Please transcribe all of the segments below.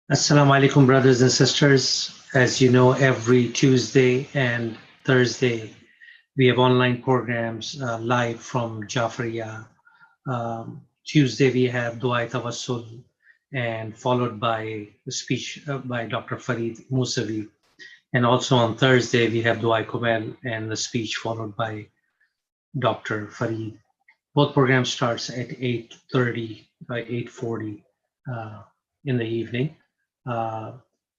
Assalamu alaikum, brothers and sisters. As you know, every Tuesday and Thursday, we have online programs live from Jafaria. Tuesday, we have Dua Tawassul, and followed by a speech by Dr. Farid Musavi. And also on Thursday, we have Dua Kumel and the speech followed by Dr. Farid. Both programs starts at 8:30 by 8:40 in the evening.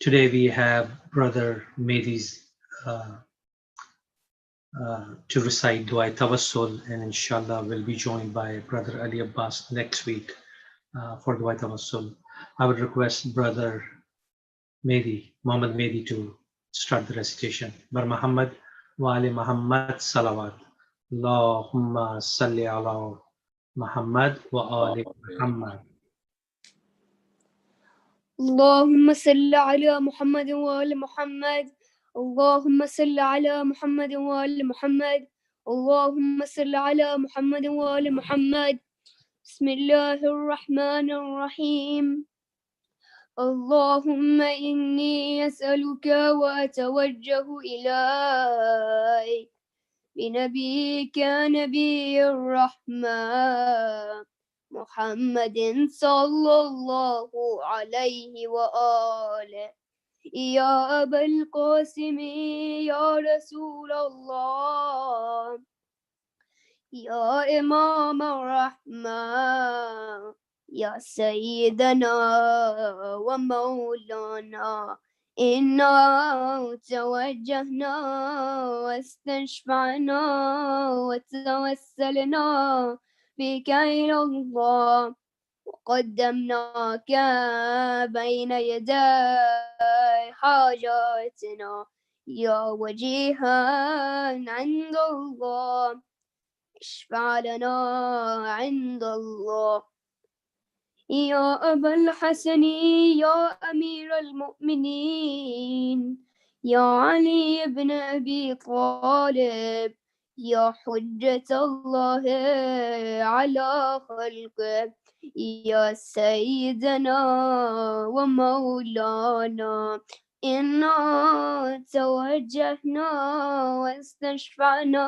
Today we have Brother Mehdi's to recite Dua Tawassul, and inshallah we'll be joined by Brother Ali Abbas next week for Dua Tawassul. I would request Brother Mehdi, Muhammad Mehdi, to start the recitation. Bar Muhammad wa ali Muhammad salawat. Allahumma salli ala Muhammad wa ali Muhammad. اللهم صل على محمد وآل محمد. اللهم صل على محمد وآل محمد. اللهم صل على محمد وآل محمد. بسم الله الرحمن الرحيم. اللهم إني أسألك وأتوجه إليك بنبيك نبي الرحمة محمد صلى الله عليه وآله. يا أبا القاسم يا رسول الله، يا إمام الرحمة، يا سيدنا ومولانا، إنا توجهنا واستشفعنا وتوسلنا بك إلى الله، وقدمناك بين يدي حاجاتنا يا وجيها عند الله، اشفع لنا عند الله. يا أبا الحسن يا أمير المؤمنين، يا علي بن أبي طالب، يا حجة الله على خلقه، يا سيدنا ومولانا، إنا توجهنا واستشفعنا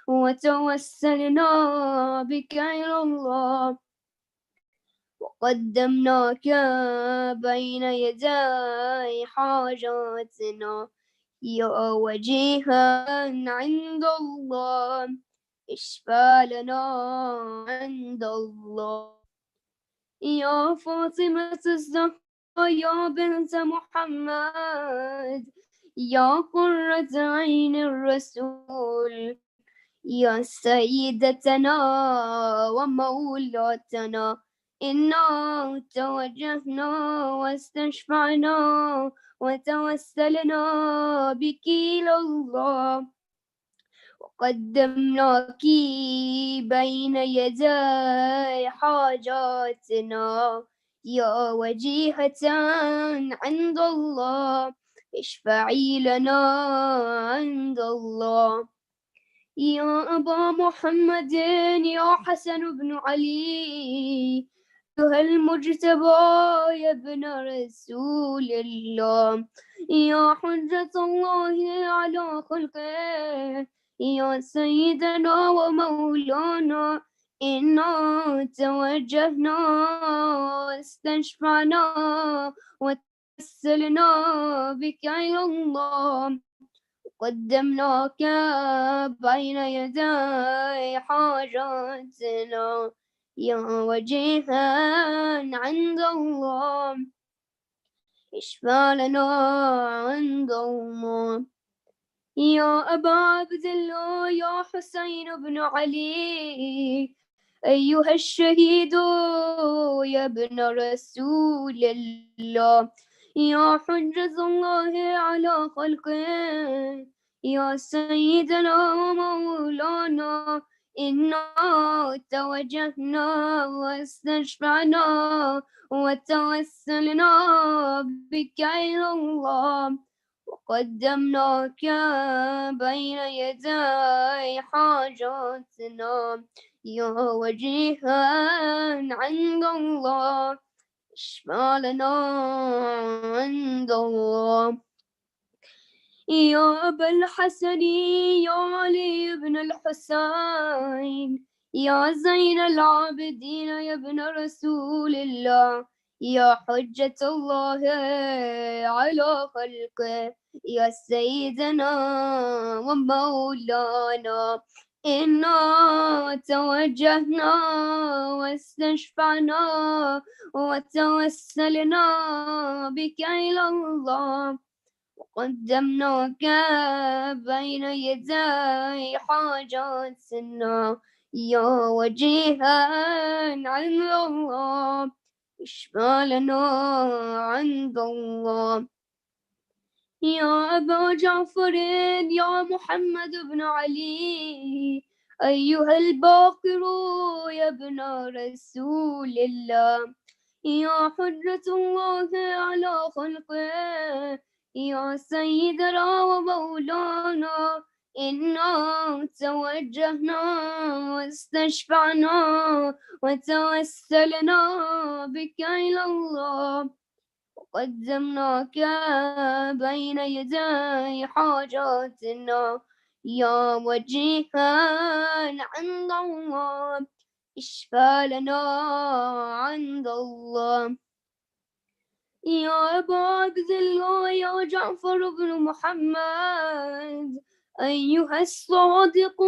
وتوسلنا بك إلى الله، وقدمناك بين يدي حاجاتنا يا وجيها عند الله، اشفع لنا عند الله. يا فاطمة الزهراء يا بنت محمد، يا قرة عين الرسول، يا سيدتنا ومولاتنا، إنا توجهنا واستشفعنا وتوسلنا بك إلى الله، وقدمناك بين يدي حاجاتنا يا وجيهة عند الله اشفعي لنا عند الله. يا أبا محمد يا حسن بن علي أيها المجتبى يا ابن رسول الله، يا حجة الله على خلقه، يا سيدنا ومولانا، إنا توجهنا واستشفعنا وتوسلنا بك إلى الله، قدمناك بين يدي حاجاتنا، يا وجيها عند الله اشفع لنا عند الله. يا أبا عبد الله يا حسين بن علي أيها الشهيد يا ابن رسول الله، يا حجة الله على خلقه، يا سيدنا ومولانا، إنا توجهنا واستشفعنا وتوسلنا بك إلى الله، وقدمناك بين يدي حاجاتنا، يا وجيها عند الله اشفع لنا عند الله. يا أبا الحسن يا علي بن الحسين، يا زين العابدين يا ابن رسول الله، يا حجة الله على خلقه، يا سيدنا ومولانا، إنا توجهنا واستشفعنا وتوسلنا بك إلى الله، قدمناك بين يدي حاجاتنا، يا وجيها عند الله اشفع لنا عند الله. يا أبا جعفر يا محمد بن علي أيها الباقر يا ابن رسول الله، يا حجة الله على خلقه، يا سيدنا ومولانا، إنا توجهنا واستشفعنا وتوسلنا بك إلى الله، وقدمناك بين يدي حاجاتنا، يا وجيها عند الله اشفع لنا عند الله. يا أبا عبد الله يا جعفر بن محمد أيها الصادق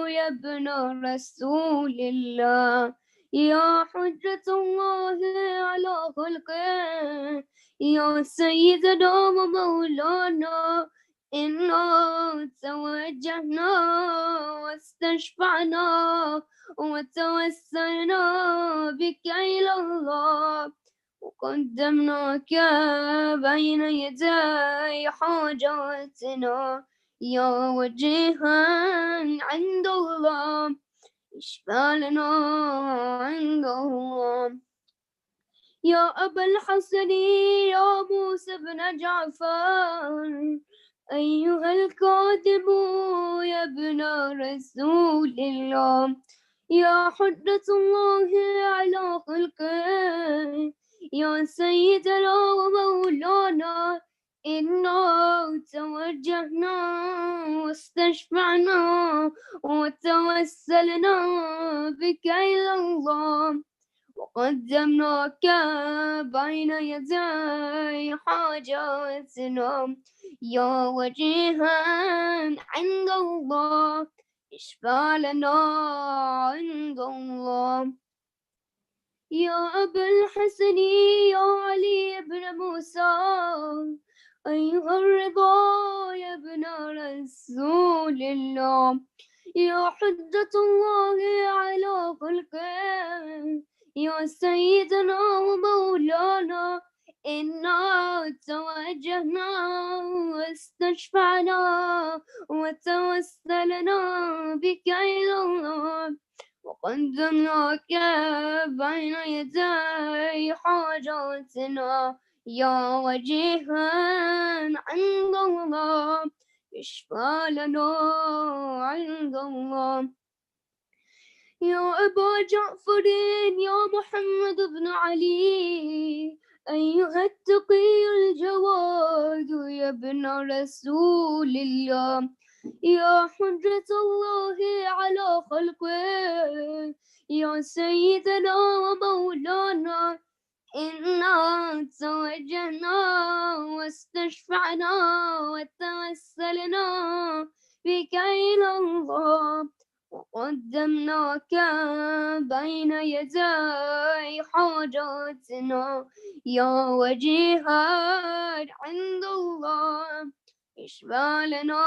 يا ابن رسول الله، يا حجة الله على خلقه، يا سيدنا ومولانا، إنا توجهنا واستشفعنا وتوسلنا بك إلى الله، وقدمناك بين يدي حاجاتنا، يا وجيها عند الله اشفع لنا عند الله. يا أبا الحسن يا موسى بن جعفر أيها الكاتب يا ابن رسول الله، يا حجة الله على خلقه، يا سيدنا ومولانا، إنا توجهنا واستشفعنا وتوسلنا بك إلى الله، وقدمناك بين يدي حاجاتنا، يا وجيها عند الله اشفع لنا عند الله. يا أبا الحسن يا علي بن موسى أيها الرضا يا ابن رسول الله، يا حجة الله على خلقه، يا سيدنا ومولانا، إنا توجهنا واستشفعنا وتوسلنا بك إلى الله، وقدمناك بين يدي حاجاتنا يا وجيها عند الله اشفى لنا عند الله. يا أبا جعفر يا محمد بن علي أيها التقي الجواد يا ابن رسول الله يا حجة الله على خلقه يا سيدنا ومولانا إنا توجهنا واستشفعنا وتوسلنا بك إلى الله وقدمناك بين يدي حاجاتنا يا وجيها عند الله اشفى لنا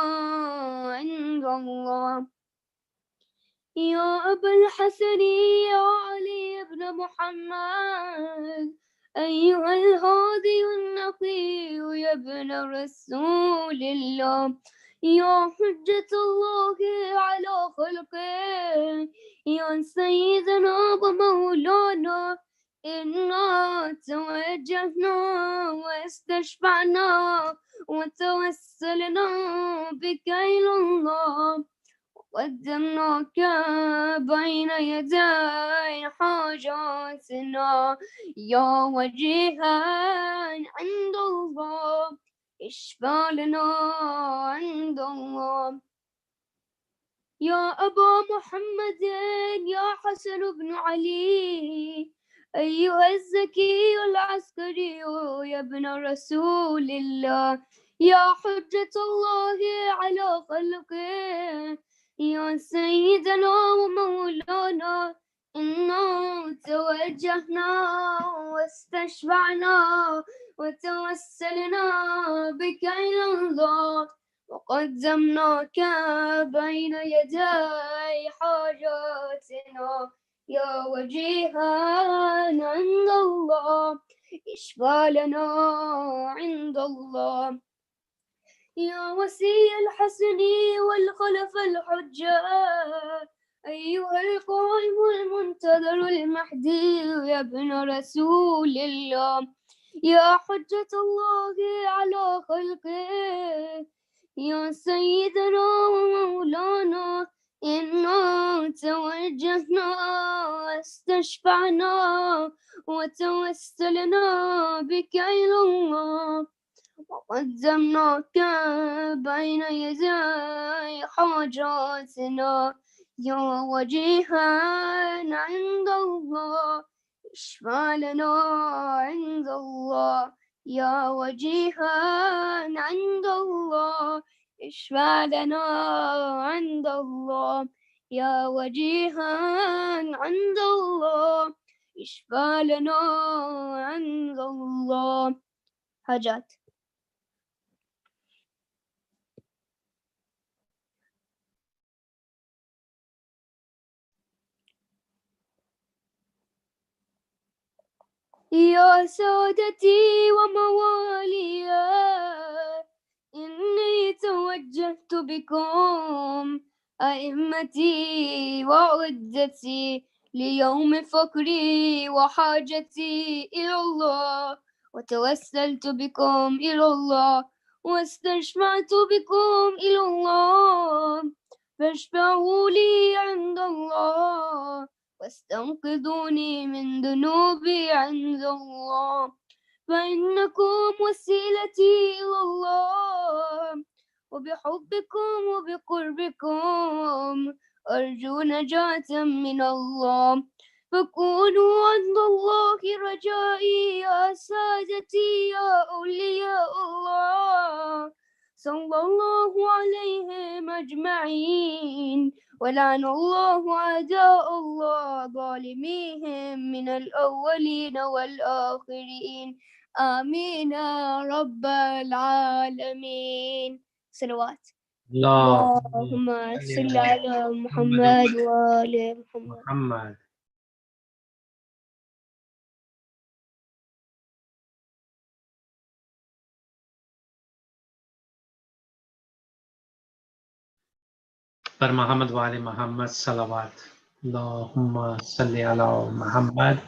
عند الله. يا أبا الحسن يا علي بن محمد أيها الهادي النقي يا ابن رسول الله يا حجة الله على خلقه يا سيدنا ومولانا إنا توجهنا واستشفعنا وتوسلنا بك إلى الله قدمناك بين يدي حاجاتنا يا وجيها عند الله اشفى لنا عند الله. يا أبا محمد يا حسن بن علي أيها الزكي العسكري يا ابن رسول الله يا حجة الله على خلقه يا سيدنا ومولانا إنا توجهنا واستشفعنا وتوسلنا بك إلى الله وقدمناك بين يدي حاجاتنا يا وجيها عند الله اشفى لنا عند الله. يا وسي الحسن والخلف الحجة أيها القائم المنتظر المهدي يا ابن رسول الله يا حجة الله على خلقه يا سيدنا ومولانا إنا توجهنا واستشفعنا وتوسلنا بك إلى الله وقدمناك بين يدي حاجاتنا يا وجيها عند الله اشفى لنا عند الله يا وجيها عند الله اشفى لنا عند الله يا وجيها عند الله اشفى لنا عند الله. حاجات. يا سادتي ومواليا إني توجهت بكم أئمتي وعدتي ليوم فقري وحاجتي إلى الله وتوسلت بكم إلى الله واستشفعت بكم إلى الله فاشفعوا لي عند الله واستنقذوني من ذنوبي عند الله فإنكم وسيلتي إلى الله وبحبكم وبقربكم أرجو نجاة من الله فكونوا عند الله رجائي يا سادتي يا أولياء الله صلى الله عليهم أجمعين ولعن الله أعداء الله ظالميهم من الأولين والآخرين آمين يا رب العالمين. صلوات. اللهم صل على محمد وآل محمد. पर मोहम्मद वाले मोहम्मद सलावत. Allahumma salli ala Muhammad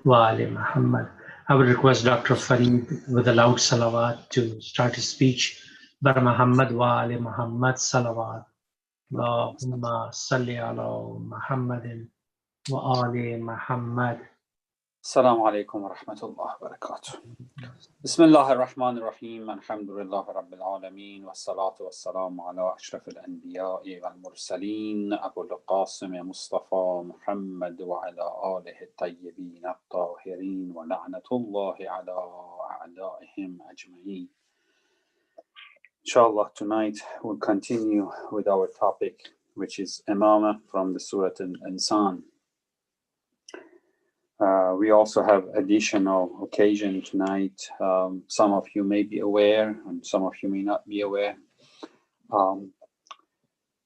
wa ali Muhammad. I would request Dr. Farid with a loud salawat to start his speech. Bar Muhammad wa ali Muhammad salawat. Allahumma salli ala Muhammadin wa ali Muhammad. Assalamu alaikum wa rahmatullahi wa barakatuh. Bismillahir Rahmanir Rahim. Alhamdulillah Rabbil Alameen. Wassalatu wassalamu ala ashrafil anbiya'i wal mursaleen. Abul Qasim Mustafa Muhammad wa ala alihi tayyibin at-tahirin wa la'natullahi ala a'da'ihim ajma'een. Inshallah, tonight we'll continue with our topic, which is Imamah from the Surah Al-Insan. We also have additional occasion tonight. Some of you may be aware, and some of you may not be aware.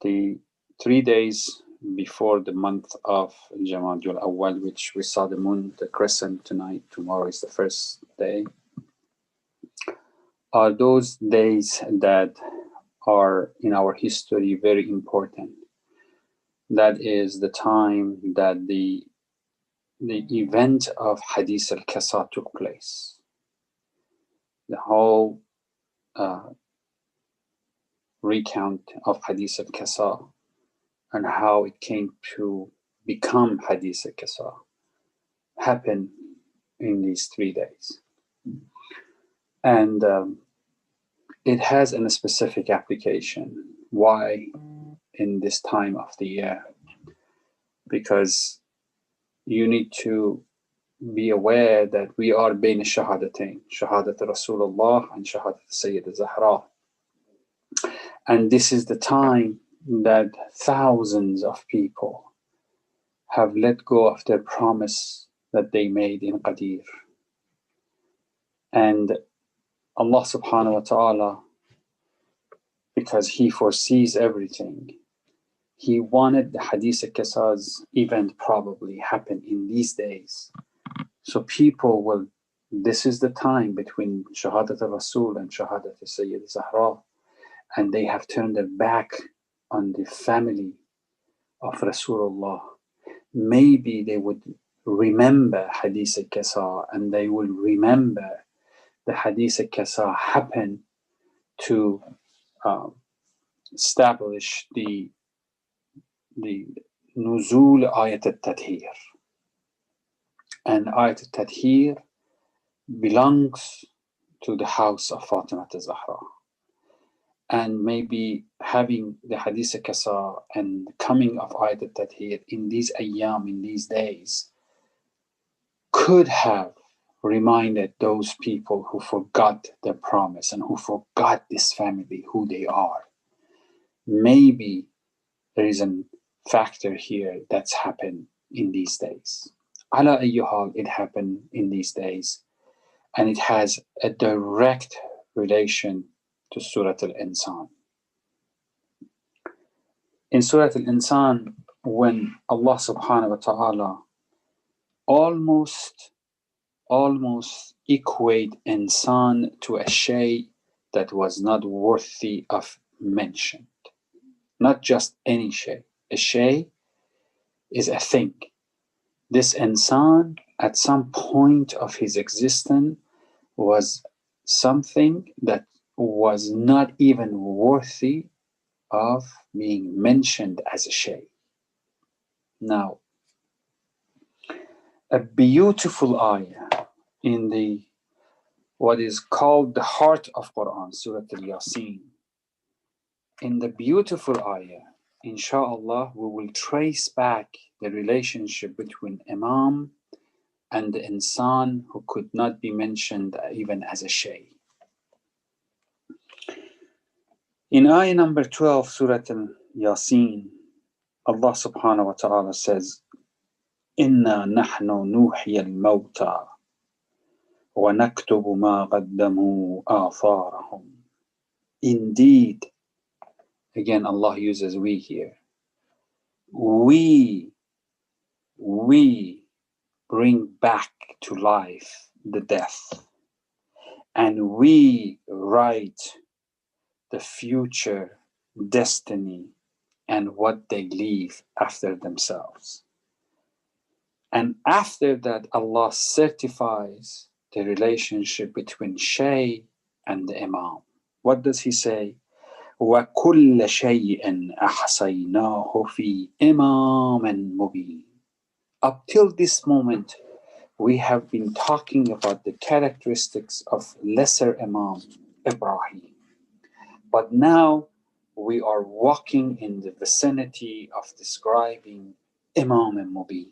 The 3 days before the month of Jamadul Awwal, which we saw the moon, the crescent tonight, tomorrow is the first day, are those days that are in our history very important. That is the time that the event of Hadith al-Kasa took place. The whole recount of Hadith al-Kasa and how it came to become Hadith al-Kasa happened in these 3 days. And it has a specific application. Why in this time of the year? Because you need to be aware that we are bain shahadatain, shahadat Rasulullah and shahadat Sayyid Zahra. And this is the time that thousands of people have let go of their promise that they made in Qadir. And Allah subhanahu wa ta'ala, because He foresees everything, He wanted the Hadith al-Kasa's event probably happen in these days. So people will, this is the time between Shahadat al-Rasul and Shahadat al-Sayyid Zahra, and they have turned their back on the family of Rasulullah. Maybe they would remember Hadith al-Kasa, and they will remember the Hadith al-Kasa happen to establish the Nuzul Ayat al-Tathir. And Ayat al-Tathir belongs to the house of Fatima al-Zahra. And maybe having the Hadith al-Kasa and coming of Ayat al-Tathir in these ayyam, in these days, could have reminded those people who forgot their promise and who forgot this family, who they are. Maybe there is a factor here that's happened in these days. Ala ayyuhal, it happened in these days, and it has a direct relation to Surah Al-Insan. In Surah Al-Insan, when Allah subhanahu wa ta'ala almost equate insan to a shay that was not worthy of mention. Not just any shay. A shay is a thing. This insan, at some point of his existence, was something that was not even worthy of being mentioned as a shay. Now, a beautiful ayah in the what is called the heart of Quran, Surah Al-Yasin. In the beautiful ayah, inshallah, we will trace back the relationship between Imam and the insan who could not be mentioned even as a shay. In ayah number 12, Surah Al-Yasin, Allah subhanahu wa ta'ala says, إِنَّا نَحْنُ نُوحِيَ الْمَوْتَى وَنَكْتُبُ مَا قَدَّمُوا آثَارَهُمْ. Indeed, again Allah uses we here. We bring back to life the death, and we write the future destiny and what they leave after themselves. And after that, Allah certifies the relationship between Shay and the Imam. What does He say? وَكُلَّ شَيْءٍ أَحْصَيْنَاهُ فِي إِمَامٍ مُبِينٍ. Up till this moment, we have been talking about the characteristics of lesser Imam Ibrahim. But now we are walking in the vicinity of describing Imam Mubin.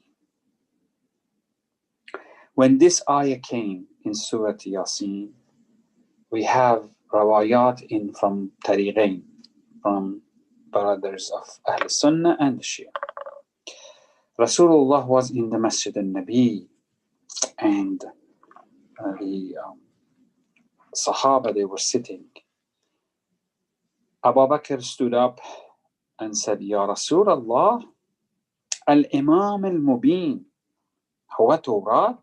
When this ayah came in Surah Yasin, we have rawayat from Tariqain, from brothers of Ahl Sunnah and Shia. Rasulullah was in the Masjid al-Nabi, and the Sahaba, they were sitting. Abu Bakr stood up and said, Ya Rasulullah, al-Imam al-Mubin, huwa Tawrat?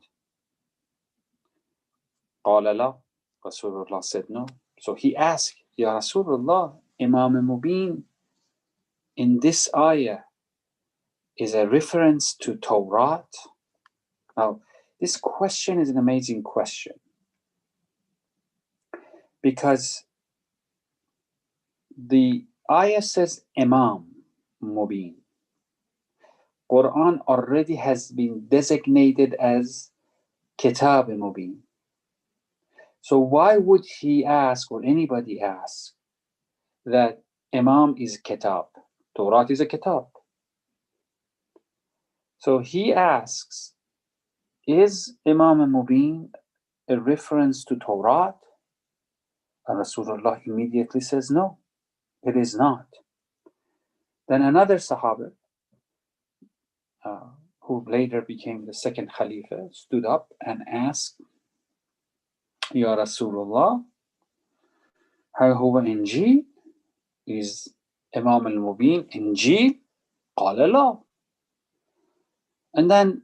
Qala la. Rasulullah said no. So he asked, Ya Rasulullah, Imam al-Mubin in this ayah is a reference to Tawrat? Now, this question is an amazing question, because the ayah says Imam Mubin. Quran already has been designated as Kitab Mubin. So why would he ask, or anybody ask, that Imam is Kitab? Torah is a Kitab. So he asks, is Imam Mubin a reference to Torah? And Rasulullah immediately says, no, it is not. Then another Sahaba, who later became the second Khalifa, stood up and asked, Ya Rasulullah, hal huwa Injil? Is Imam al-Mubin Injil? Qala la. And then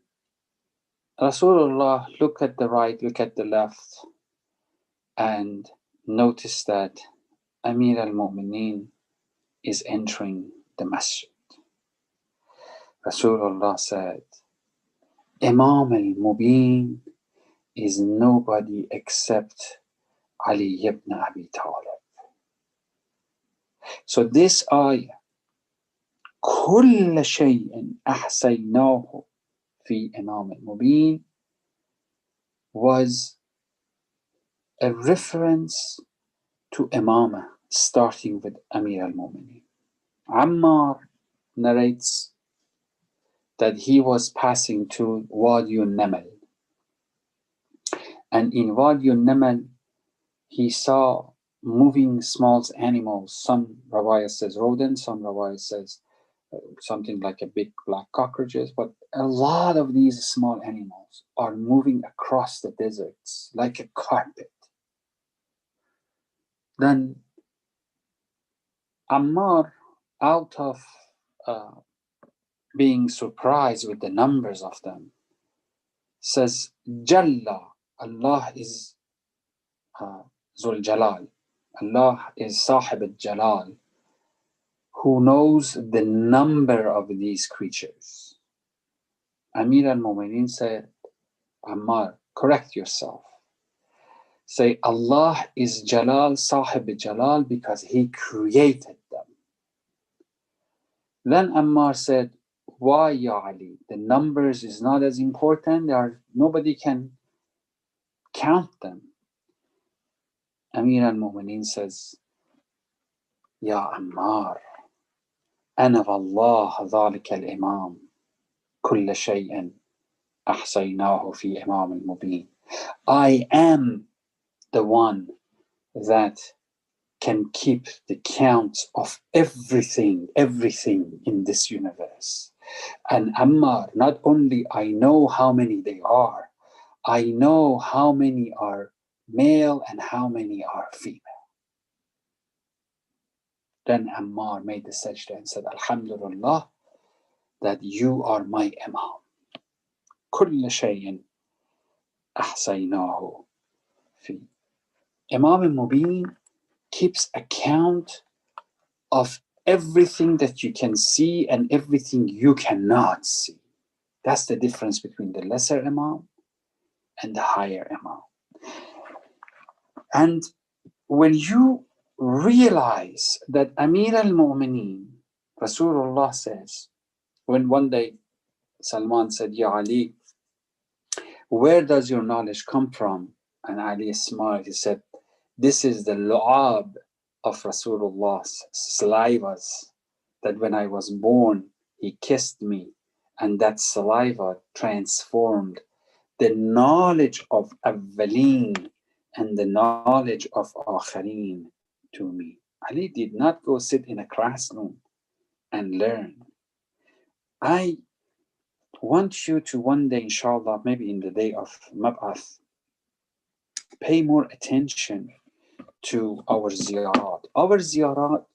Rasulullah look at the right, look at the left, and notice that Amir al-Mu'mineen is entering the masjid. Rasulullah said, Imam al-Mubin is nobody except Ali ibn Abi Talib. So this ayah, كل شيء أحصيناه في Imam al-Mubin, was a reference to Imamah, starting with Amir al-Mu'mineen. Ammar narrates that he was passing to Wadi al-Namal. And in Wadi al-Namal, he saw moving small animals. Some Rawaya says rodents, some Rawaya says something like a big black cockroaches, but a lot of these small animals are moving across the deserts like a carpet. Then Ammar, out of being surprised with the numbers of them, says, Jalla, Allah is Zul Jalal. Allah is Sahib al-Jalal, who knows the number of these creatures. Amir al-Mu'mineen said, Ammar, correct yourself. Say, Allah is Jalal, Sahib al-Jalal, because He created them. Then Ammar said, why, Ya Ali? The numbers is not as important. Nobody can count them. Amir al-Mu'mineen says, Ya Ammar, أنا والله ذلك الإمام كل شيء أحصيناه في إمام المبين. I am the one that can keep the count of everything in this universe. And Ammar, not only I know how many they are, I know how many are male and how many are female. Then Ammar made the sajda and said, Alhamdulillah, that you are my Imam. كل شيء أحصيناه في. Imam al-Mubin keeps account of everything that you can see and everything you cannot see. That's the difference between the lesser Imam and the higher Imam. And when you realize that Amir al-Mu'mineen, Rasulullah says, when one day Salman said, Ya Ali, where does your knowledge come from? And Ali smiled. He said, this is the lu'ab of Rasulullah's salivas, that when I was born, he kissed me, and that saliva transformed the knowledge of Awwaleen and the knowledge of Akhareen to me. Ali did not go sit in a classroom and learn. I want you to one day, inshallah, maybe in the day of Mab'ath, pay more attention to our ziyarat. Our ziyarat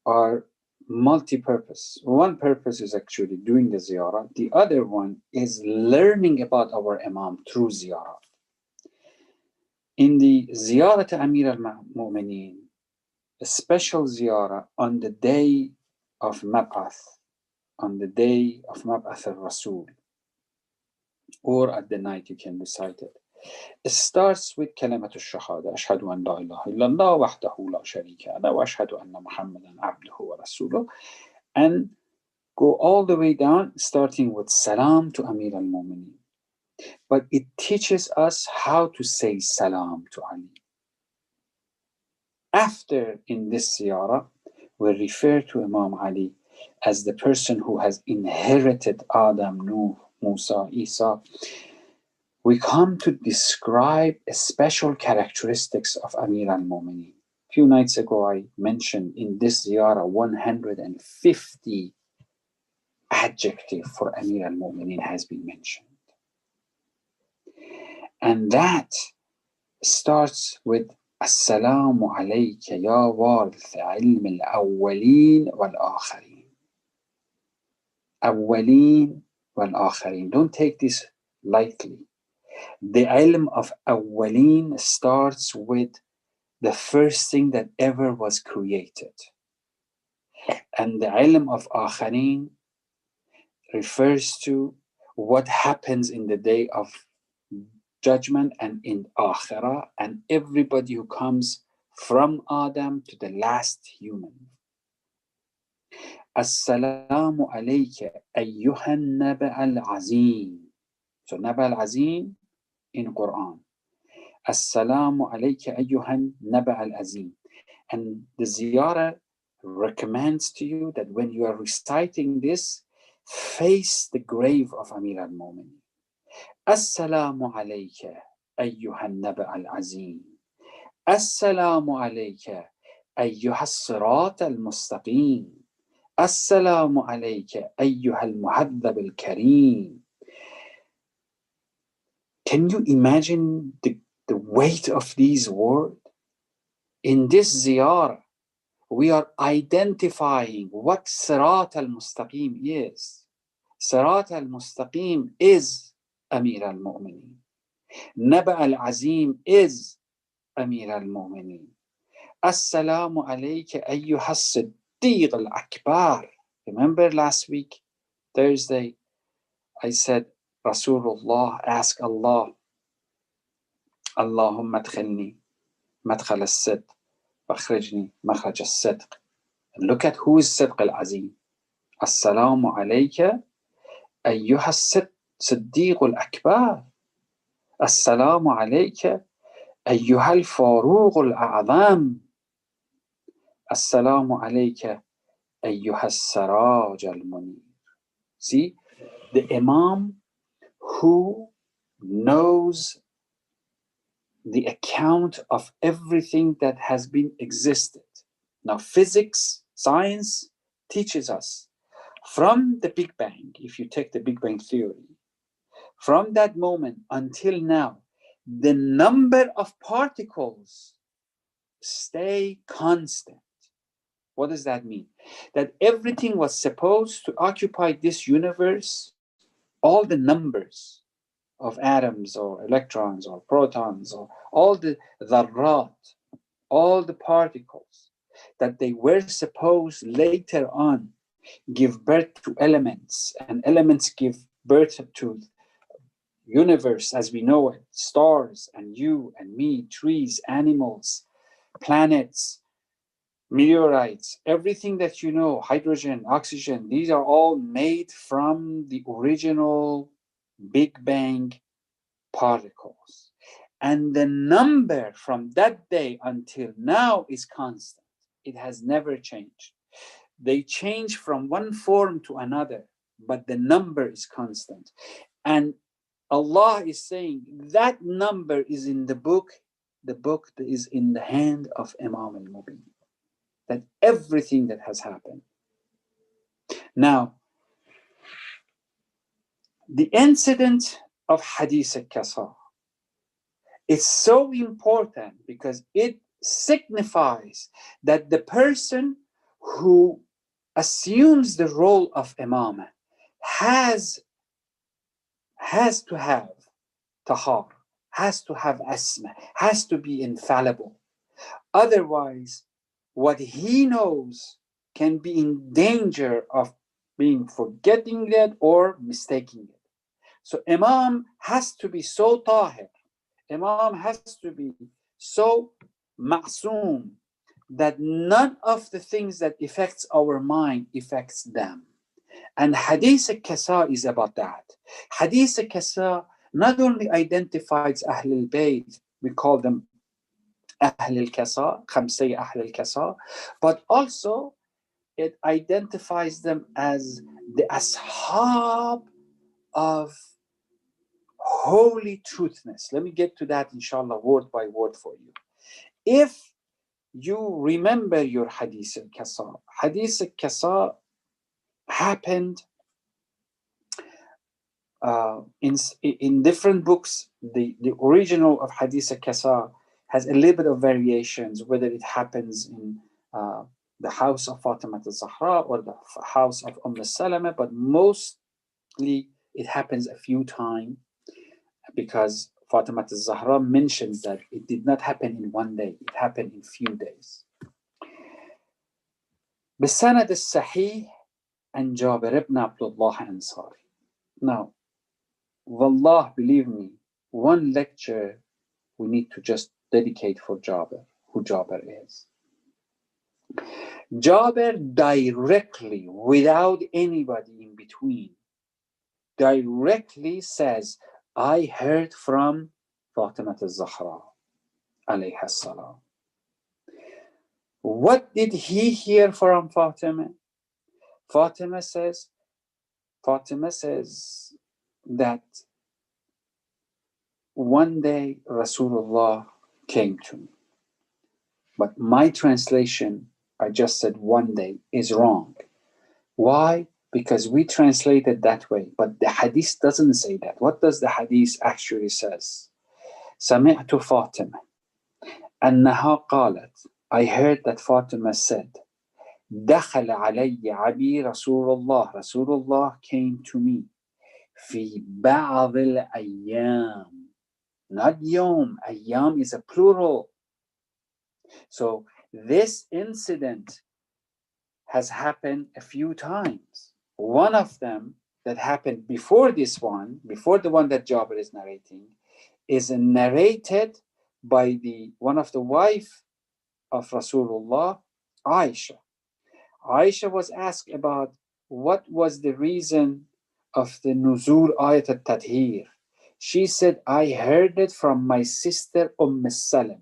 are multi-purpose. One purpose is actually doing the ziyarat. The other one is learning about our Imam through ziyarat. In the ziyarat Amir al-Mu'mineen, a special ziyarah on the day of Mab'ath, on the day of Mab'ath al-Rasul, or at the night you can recite it. It starts with kalimat al-shahada, ashhadu an la ilaha illallah wahdahu la sharika lahu wa ashhadu anna Muhammadan abduhu wa rasuluh, and go all the way down, starting with salam to Amir al-Mu'mineen. But it teaches us how to say salam to Ali. After, in this ziyarah, we refer to Imam Ali as the person who has inherited Adam, Nuh, Musa, Isa. We come to describe special characteristics of Amir al-Mu'mineen. A few nights ago, I mentioned in this ziyarah 150 adjectives for Amir al-Mu'mineen has been mentioned. And that starts with Assalamu alayka ya warith ilm al-awwaleen wal-akhareen. Awwaleen wal-akhareen. Don't take this lightly. The ilm of awwaleen starts with the first thing that ever was created. And the ilm of akhareen refers to what happens in the day of judgment and in akhirah, and everybody who comes from Adam to the last human. Assalamu alayka ayyuhan naba al-azim. So naba al-azim in Quran. Assalamu alayka ayyuhan naba al-azim. And the ziyarah recommends to you that when you are reciting this, face the grave of Amir al-Mu'mineen. Assalamu alayka ayyuhan naba al-azim. Assalamu alayka ayyuha as-sirat al-mustaqim. Assalamu alayka ayyuha al-muhaddab al-kareem. Can you imagine the weight of these words? In this ziyarah, we are identifying what Sirat al-Mustaqim is. Sirat al-Mustaqim is Amir al-Mu'mineen. Naba al-Azim is Amir al-Mu'mineen. Assalamu alayka ayyuha as-Siddiq al-Akbar. Remember last week, Thursday, I said, Rasulullah asked Allah, Allahumma adkhilni madkhal as-sidq, واخرجني مخرج الصدق. And look at who is Sidq al-Azim. Assalamu alayka ayyuha as-Siddiq al-Akbar. Assalamu alayka ayyuha al-Faruq al-A'zam. Assalamu alayka ayyuha as-Siraj al-Munir. See, the Imam who knows the account of everything that has been existed. Now, physics, science teaches us from the Big Bang, if you take the Big Bang theory, from that moment until now, the number of particles stay constant. What does that mean? That everything was supposed to occupy this universe, all the numbers of atoms or electrons or protons or all the dharrat, all the particles, that they were supposed later on give birth to elements, and elements give birth to universe as we know it, stars and you and me, trees, animals, planets, meteorites, everything that you know, hydrogen, oxygen, these are all made from the original Big Bang particles. And the number from that day until now is constant. It has never changed. They change from one form to another, but the number is constant. And Allah is saying that number is in the book that is in the hand of Imam al-Mubin. That everything that has happened. Now, the incident of Hadith al-Kasa is so important because it signifies that the person who assumes the role of Imam has to have tahar, has to have asma, has to be infallible. Otherwise, what he knows can be in danger of being forgetting that or mistaking it. So Imam has to be so tahir, Imam has to be so ma'soom that none of the things that affects our mind affects them. And Hadith al-Kasa is about that. Hadith al-Kasa not only identifies Ahl al-Bayt, we call them Ahl al-Kasa, Khamsay Ahl al-Kasa, but also it identifies them as the ashab of holy truthness. Let me get to that, inshallah, word by word for you. If you remember your Hadith al-Kasa, Hadith al-Kasa happened in different books. The original of Hadith al-Kasa has a little bit of variations, whether it happens in the house of Fatima al-Zahra or the house of Salama, but mostly it happens a few times because Fatima al-Zahra mentions that it did not happen in one day, it happened in few days. بالسند الصحيح عن جابر ibn Abdullah Ansari. Now, wallah, believe me, one lecture we need to just dedicate for Jabir, who Jabir is. Jabir directly, without anybody in between, directly says, I heard from Fatima al-Zahra, alayha salam. What did he hear from Fatima? Fatima says that one day Rasulullah came to me. But my translation, I just said one day, is wrong. Why? Because we translate it that way, but the hadith doesn't say that. What does the hadith actually says? سمعت فاطمة أنها قالت, I heard that Fatima said, دخل علي عبي رسول الله. Rasulullah came to me في بعض الأيام. Not يوم. أيام is a plural. So this incident has happened a few times. One of them that happened before this one, before the one that Jabir is narrating, is narrated by one of the wife of Rasulullah, Aisha. Aisha was asked about what was the reason of the Nuzul Ayat al-Tathir. She said, I heard it from my sister Salama.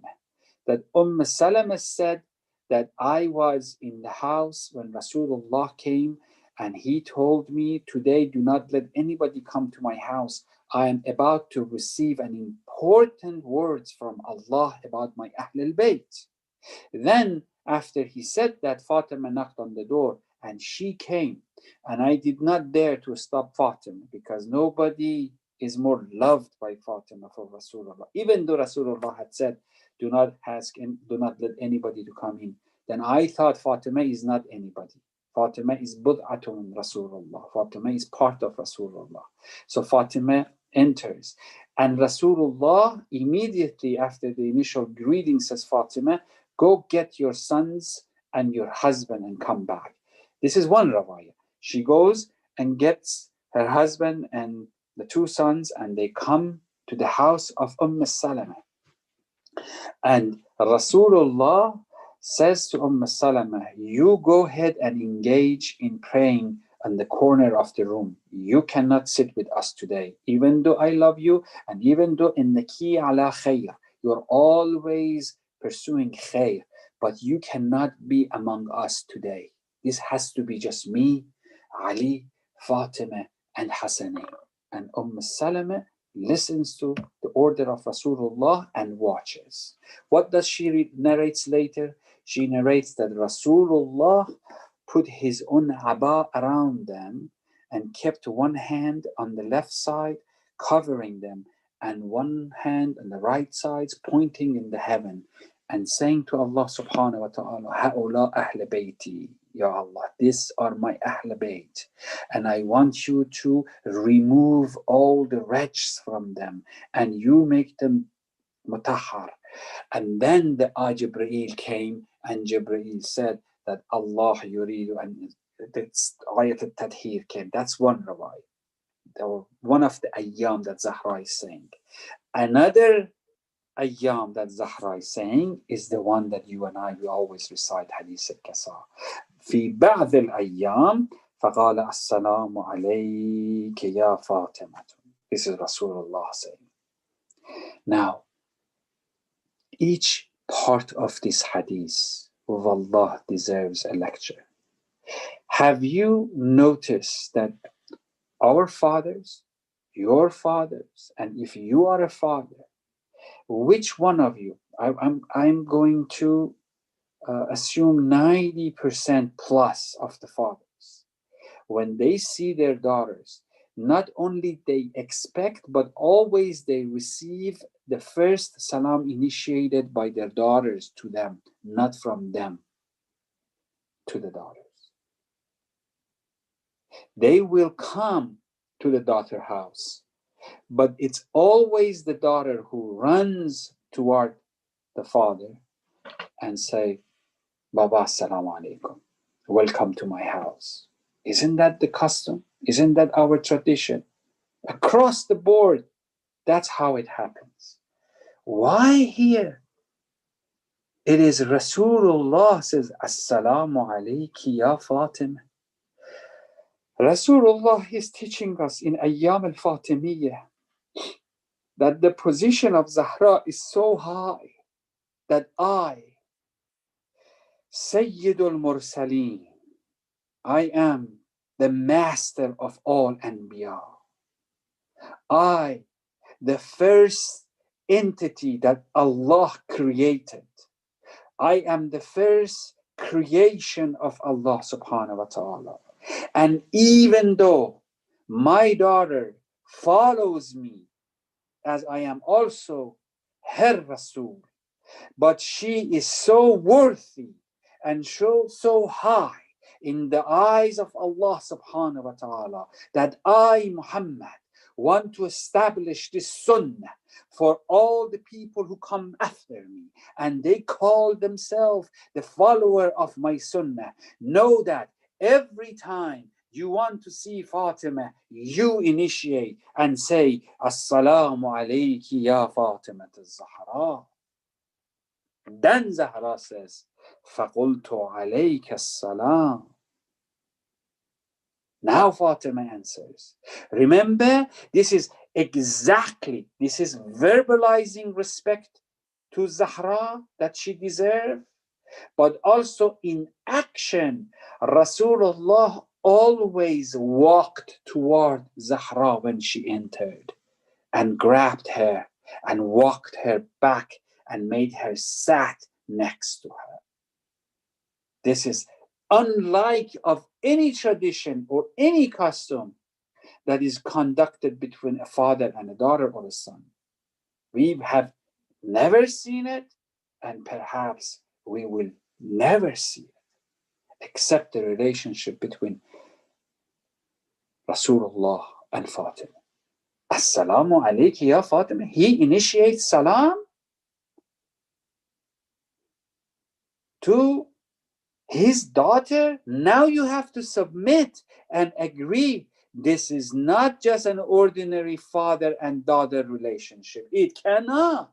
That Salama said that I was in the house when Rasulullah came and he told me, today do not let anybody come to my house. I am about to receive an important words from Allah about my Ahl al-Bayt. Then after he said that, Fatima knocked on the door and she came, and I did not dare to stop Fatima because nobody is more loved by Fatima for Rasulullah. Even though Rasulullah had said, do not ask and do not let anybody to come in. Then I thought Fatima is not anybody. Fatima is bud'atun Rasulullah. Fatima is part of Rasulullah. So Fatima enters. And Rasulullah immediately after the initial greeting says, Fatima, go get your sons and your husband and come back. This is one rawaya. She goes and gets her husband and the two sons, and they come to the house of Salama. And Rasulullah says to Salama, you go ahead and engage in praying on the corner of the room. You cannot sit with us today, even though I love you, and even though innaki ala khair, you're always pursuing khair, but you cannot be among us today. This has to be just me, Ali, Fatima, and Hassanin. And Salama listens to the order of Rasulullah and watches. What does she narrates later? She narrates that Rasulullah put his own aba around them and kept one hand on the left side covering them and one hand on the right side pointing in the heaven and saying to Allah subhanahu wa ta'ala, Ha'ula ahl bayti, Ya Allah, these are my ahl bayt, and I want you to remove all the wretches from them and you make them mutahhar. And then the Jibreel came and Jibreel said that Allah yuridu, and this ayat al-tadhir came. That's one rawai. One of the ayyam that Zahra is saying. Another ayyam that Zahra is saying is the one that you and I, we always recite hadith al-kasa. في بعض الأيام فقال السلام عليك يا فاطمة. This is Rasulullah saying. Now, each part of this hadith, wallah, deserves a lecture. Have you noticed that our fathers, your fathers, and if you are a father, which one of you, I'm going to assume 90% plus of the fathers, when they see their daughters, not only they expect, but always they receive the first salam initiated by their daughters to them, not from them to the daughters. They will come to the daughter house, but it's always the daughter who runs toward the father and say, Baba, assalamu alaikum, welcome to my house. Isn't that the custom? Isn't that our tradition? Across the board, that's how it happens. Why here? It is Rasulullah says, Assalamu alayki ya Fatima. Rasulullah is teaching us in Ayyam al-Fatimiyya that the position of Zahra is so high that I, Sayyidul Mursaleen, I am the master of all Anbiya. I, the first entity that Allah created. I am the first creation of Allah subhanahu wa ta'ala. And even though my daughter follows me, as I am also her Rasul, but she is so worthy and so high in the eyes of Allah subhanahu wa ta'ala that I, Muhammad, want to establish this sunnah for all the people who come after me, and they call themselves the follower of my sunnah. Know that every time you want to see Fatima, you initiate and say, Assalamu alayki ya Fatima al-Zahra. Then Zahra says, فَقُلْتُ عَلَيْكَ السَّلَامُ. Now Fatima answers. Remember, this is verbalizing respect to Zahra that she deserves, but also in action, Rasulullah always walked toward Zahra when she entered and grabbed her and walked her back and made her sat next to her. This is unlike of any tradition or any custom that is conducted between a father and a daughter or a son. We have never seen it, and perhaps we will never see it, except the relationship between Rasulullah and Fatima. Assalamu alayki ya Fatima. He initiates salam to his daughter. Now you have to submit and agree This is not just an ordinary father and daughter relationship. It cannot.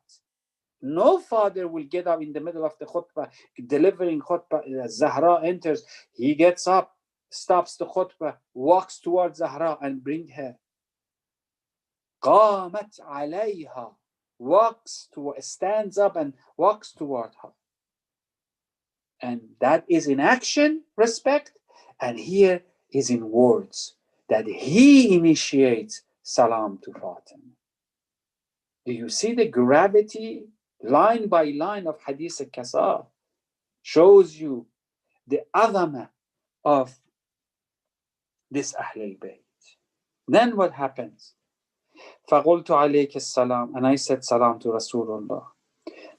No father will get up in the middle of the khutbah, delivering khutbah. Zahra enters. He gets up, stops the khutbah, walks towards Zahra and bring her. قامت عليها. Stands up and walks toward her. And that is in action, respect. And here is in words, that he initiates salam to Fatima. Do you see the gravity, line by line, of Hadith al-Kasa? Shows you the azama of this Ahl al-Bayt. Then what happens? فَقُلْتُ عَلَيْكَ السَّلَامِ. And I said salam to Rasulullah.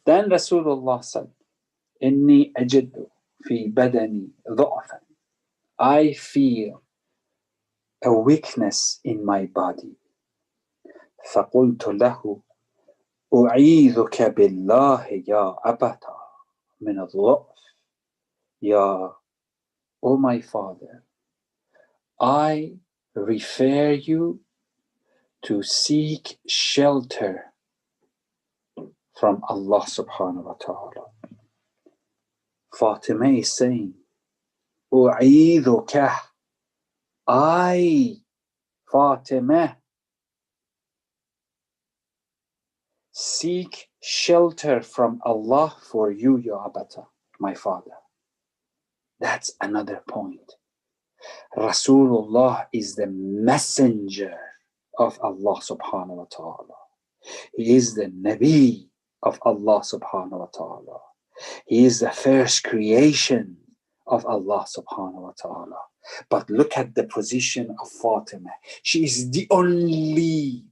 Then Rasulullah said, إِنِّي أَجِدُّ فِي بَدَنِي ضَعْفًا. I feel a weakness in my body. فَقُلْتُ لَهُ أُعِيذُكَ بِاللَّهِ يَا أَبَتَى مِنَ الضَّعْفِ. Ya, O my father, I refer you to seek shelter from Allah subhanahu wa ta'ala. Fatima is saying, أُعِيذُكَ. I, Fatima, seek shelter from Allah for you, Ya Abata, my father. That's another point. Rasulullah is the messenger of Allah subhanahu wa ta'ala. He is the Nabi of Allah subhanahu wa ta'ala. He is the first creation of Allah subhanahu wa ta'ala. But look at the position of Fatima. She is the only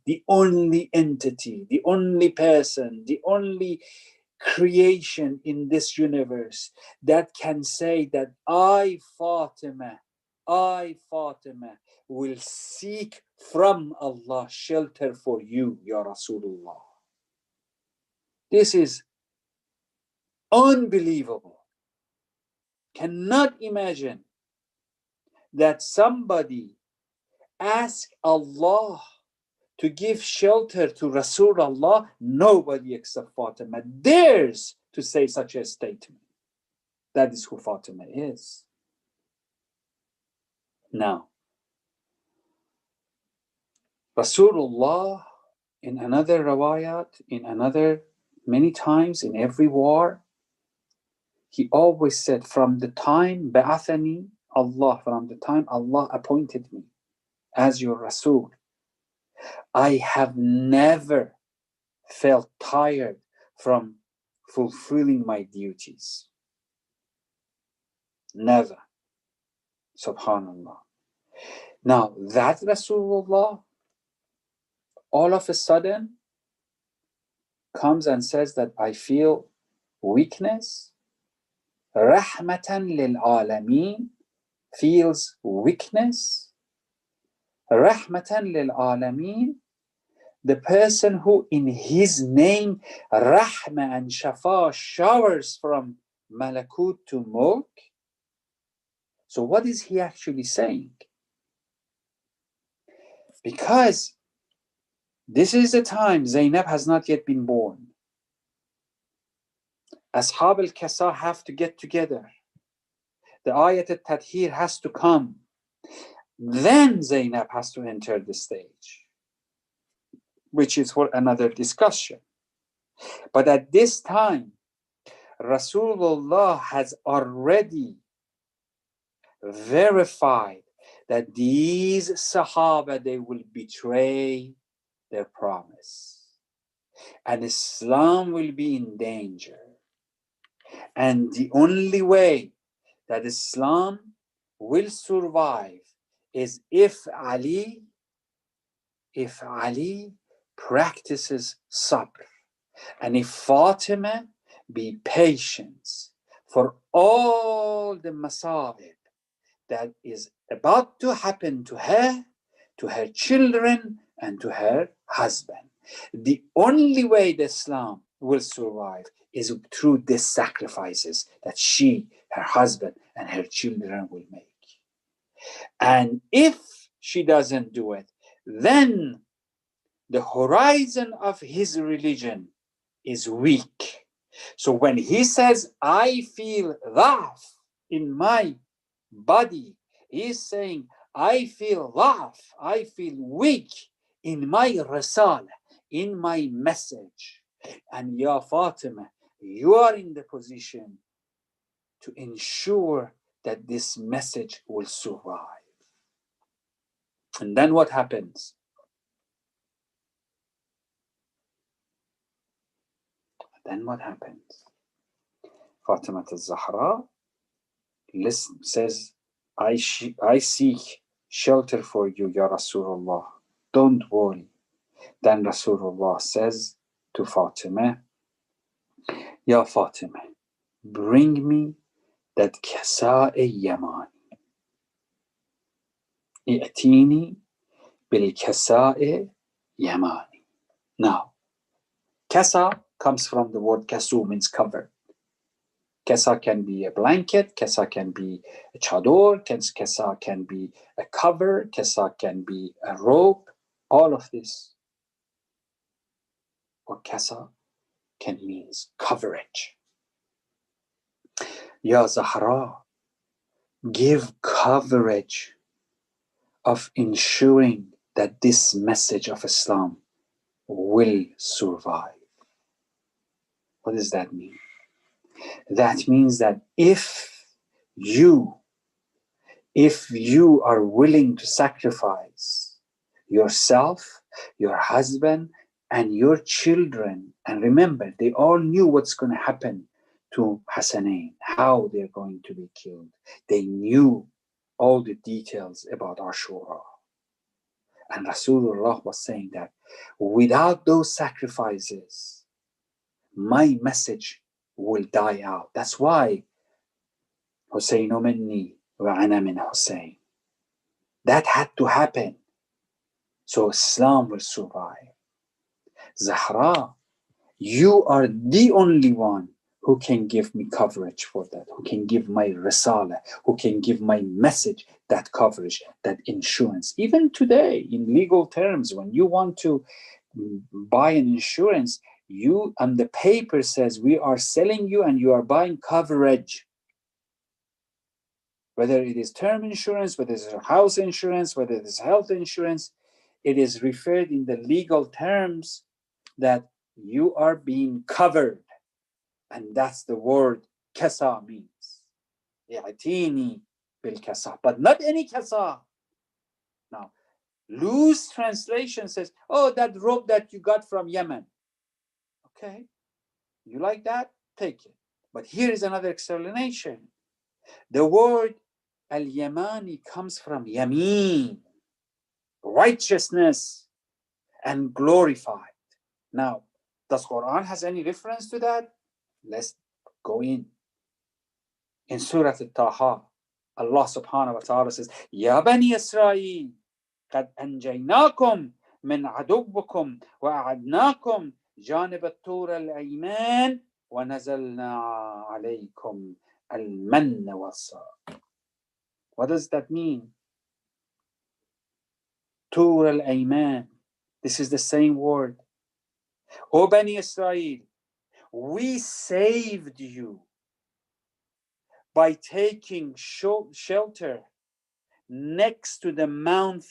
entity, the only person, the only creation in this universe that can say that I, Fatima, will seek from Allah shelter for you, Ya Rasulullah. This is unbelievable. Cannot imagine that somebody ask Allah to give shelter to Rasulullah. Nobody except Fatima dares to say such a statement. That is who Fatima is. Now, Rasulullah, in another rawayat, many times in every war, he always said, from the time ba'athani Allah, from the time Allah appointed me as your Rasul, I have never felt tired from fulfilling my duties. Never. Subhanallah. Now, that Rasulullah all of a sudden comes and says that I feel weakness. Rahmatan lil alameen, feels weakness. Rahmatan lil alameen, the person who in his name Rahma and Shafa showers from Malakut to Mulk. So what is he actually saying? Because this is the time Zainab has not yet been born. Ashab al-Kasa have to get together. The ayat al-Tadhir has to come. Then Zainab has to enter the stage, which is for another discussion. But at this time, Rasulullah has already verified that these Sahaba, they will betray their promise. And Islam will be in danger. And the only way that Islam will survive is if Ali practices sabr, and if Fatima be patient for all the masa'ib that is about to happen to her children, and to her husband. The only way that Islam will survive is through these sacrifices that she, her husband, and her children will make. And if she doesn't do it, then the horizon of his religion is weak. So when he says, I feel dhaf in my body, he's saying, I feel dhaf, I feel weak in my risala, in my message. And Ya Fatima, you are in the position to ensure that this message will survive. And then what happens? Fatima al-Zahra says, I seek shelter for you, Ya Rasulullah. Don't worry. Then Rasulullah says to Fatima, Ya Fatima, bring me that kasa'i yamani. I'tini bil kasa'i yamani. Now, kasa comes from the word kasu, means cover. Kesa can be a blanket, kesa can be a chador, kesa can be a cover, kesa can be a rope, all of this. Or kesa can means coverage. Ya Zahra, give coverage of ensuring that this message of Islam will survive. What does that mean? That means that if you are willing to sacrifice yourself, your husband, and your children, and remember, they all knew what's going to happen to Hassanain, how they're going to be killed. They knew all the details about Ashura. And Rasulullah was saying that without those sacrifices, my message will die out. That's why Husaynu minni wa ana min Husayn. That had to happen so Islam will survive. Zahra, you are the only one who can give me coverage for that, who can give my risala, who can give my message that coverage, that insurance. Even today, in legal terms, when you want to buy an insurance, you on the paper says we are selling you and you are buying coverage. Whether it is term insurance, whether it is house insurance, whether it is health insurance, it is referred in the legal terms that you are being covered. And that's the word kasa means. I'tini bil kasa. But not any kasa. Now, loose translation says, oh, that rope that you got from Yemen. Okay, you like that? Take it. But here is another explanation. The word al-Yamani comes from Yameen, righteousness and glorified. Now, does Quran has any reference to that? Let's go in. In Surah Al-Taha, Allah subhanahu wa ta'ala says, Ya Bani Israel, قد أنجيناكم من عدوكم وأعدناكم جانب الطور الأيمان ونزلنا عليكم المن والسلوى. What does that mean? Tur al-Ayman. This is the same word. O Bani Israel, we saved you by taking shelter next to the Mount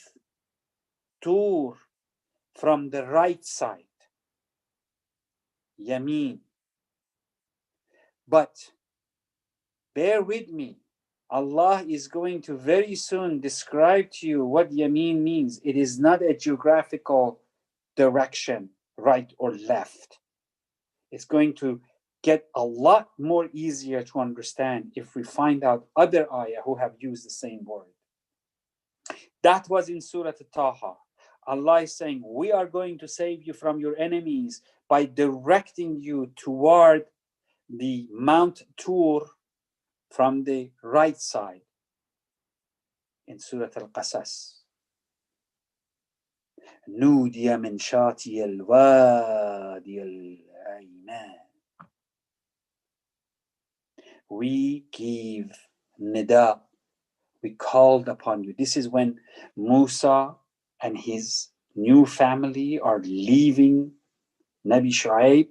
Tur from the right side. Yameen. But bear with me. Allah is going to very soon describe to you what Yameen means. It is not a geographical direction, right or left. It's going to get a lot more easier to understand if we find out other ayah who have used the same word. That was in Surah Al-Taha. Allah is saying, we are going to save you from your enemies by directing you toward the Mount Tur from the right side in Surah Al-Qasas. نودي من شاطئ الوادي الأيمن. We give nida, we called upon you. This is when Musa and his new family are leaving Nabi Shu'aib,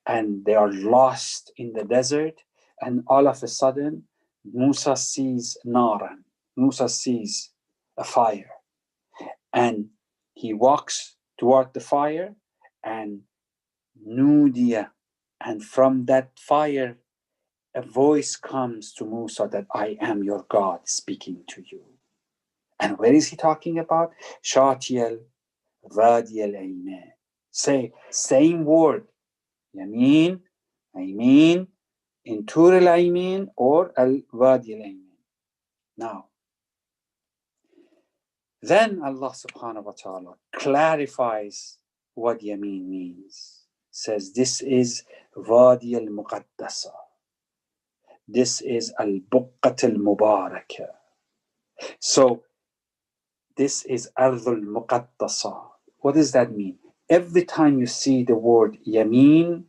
and they are lost in the desert, and all of a sudden Musa sees Naran. Musa sees a fire, and he walks toward the fire, and Nudiya, and from that fire a voice comes to Musa that I am your God speaking to you. And where is he talking about? Shatiyal Wadi al-Ayman. Say, same word, Yamin, Aymin, in Tur al-Aymin or al-Wadi al-Ayman. Now, then Allah subhanahu wa ta'ala clarifies what Yamin means. Says this is Wadi al-Muqaddasa. This is al-Buqqat al-Mubarakah. So this is Ardh al-Muqaddasa. What does that mean? Every time you see the word Yamin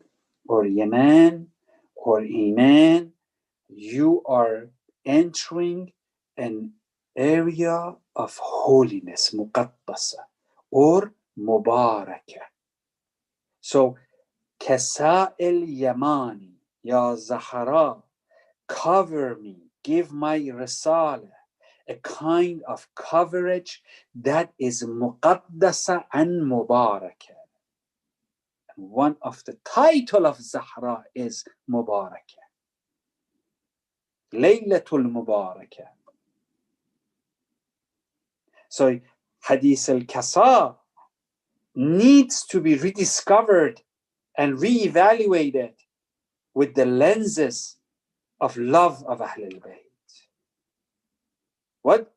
or Yaman or Iman, you are entering an area of holiness, Muqaddasa, or Mubarakah. So, Kasa'il Yamani, Ya Zahara, cover me, give my risala, a kind of coverage that is muqaddasa and mubarakah. And one of the title of Zahra is Mubarakah. Laylatul Mubarakah. So Hadith al-Kasa needs to be rediscovered and reevaluated with the lenses of love of Ahlul Bayt. What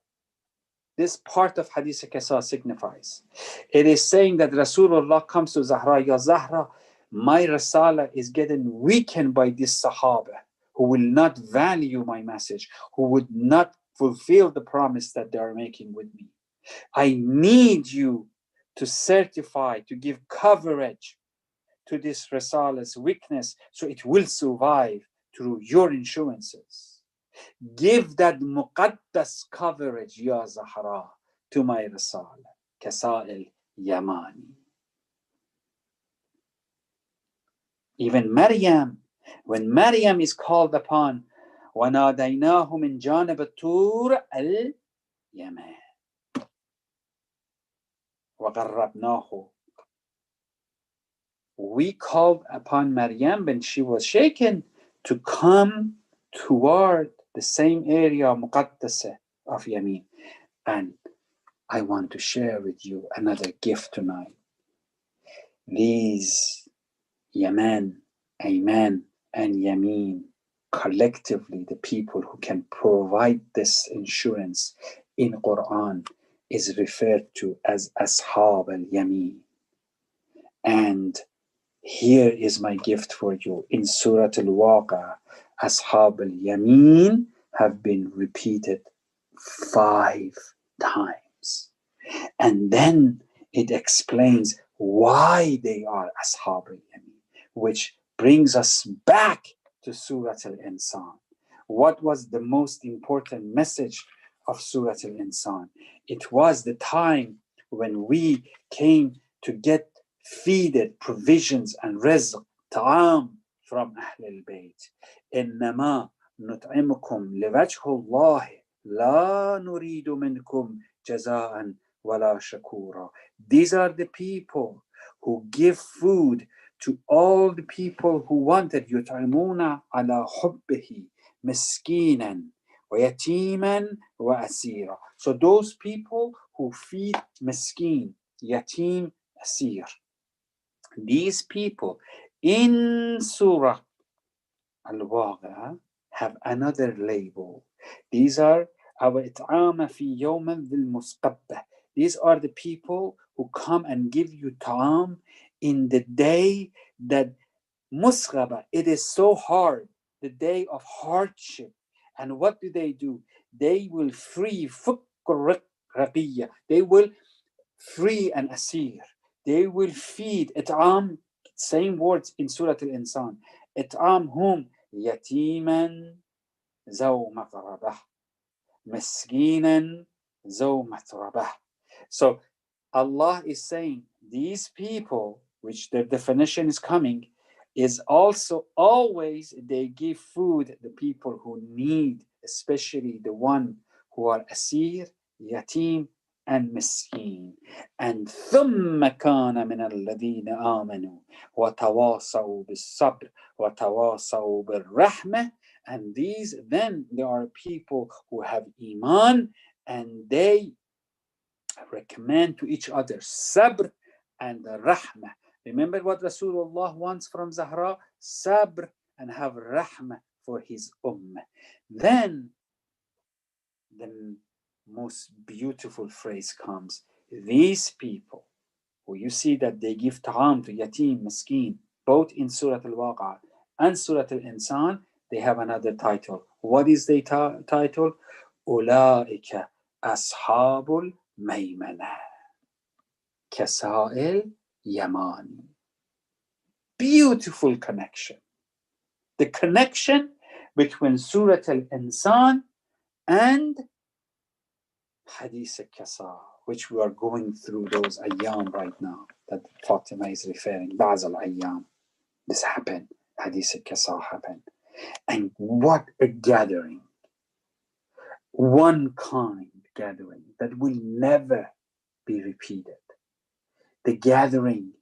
this part of Hadith al-Kasa signifies? It is saying that Rasulullah comes to Zahra, Ya Zahra, my Risala is getting weakened by this Sahaba who will not value my message, who would not fulfill the promise that they are making with me. I need you to certify, to give coverage to this Risala's weakness so it will survive through your insurances. Give that muqaddas coverage, Ya Zahra, to my Risala, Kasa'il Yamani. Even Maryam, when Maryam is called upon, وَنَادَيْنَاهُ مِنْ جَانِبِ الطُّورِ الْيَمَانِ وَقَرَّبْنَاهُ. We called upon Maryam when she was shaken to come toward the same area muqaddasa of Yamin. And I want to share with you another gift tonight. These Yaman, Ayman, and Yamin, collectively the people who can provide this insurance in Quran is referred to as Ashab al-Yamin. And here is my gift for you. In Surah Al-Waqa, Ashab al-Yamin have been repeated 5 times. And then it explains why they are Ashab al-Yamin, which brings us back to Surah Al-Insan. What was the most important message of Surah Al-Insan? It was the time when we came to get feeded provisions and rizq, ta'am from Ahlul Bayt. إنما نطعمكم لوجه الله لا نريد منكم جزاء ولا شكورا. These are the people who give food to all the people who wanted. يطعمون على حبه مسكينا ويتيما وأسيرا. So those people who feed miskin, yatim, asir. These people in Surah Al-Waqa have another label. These are our it'ama fi yawman dhil musqabbah. These are the people who come and give you ta'am in the day that musqaba, it is so hard, the day of hardship. And what do? They will free fukr raqiyya. They will free an asir. They will feed it'am, same words in Surah Al-Insan. It'am whom? Yatiman zaw maqrabah. مسكينا ذو متربة. So Allah is saying these people, which their definition is coming, is also always they give food the people who need, especially the one who are asir, yatim, and miskin. And ثم كان من الذين آمنوا وتواصوا بالصبر وتواصوا بالرحمة. And these, then there are people who have iman and they recommend to each other sabr and rahmah. Remember what Rasulullah wants from Zahra? Sabr and have rahmah for his ummah. Then the most beautiful phrase comes. These people who you see that they give ta'am to yatim, miskin, both in Surah Al-Waqi'ah and Surah Al-Insan, they have another title. What is the title? أولئك أصحاب الميمنة كسائل يماني. Beautiful connection. The connection between Surah Al-Insan and Hadith al-Kasa, which we are going through those ayyam right now that Fatima is referring. Ba'z al-ayyam. This happened. Hadith al-Kasa happened. And what a gathering. One kind gathering that will never be repeated. The gathering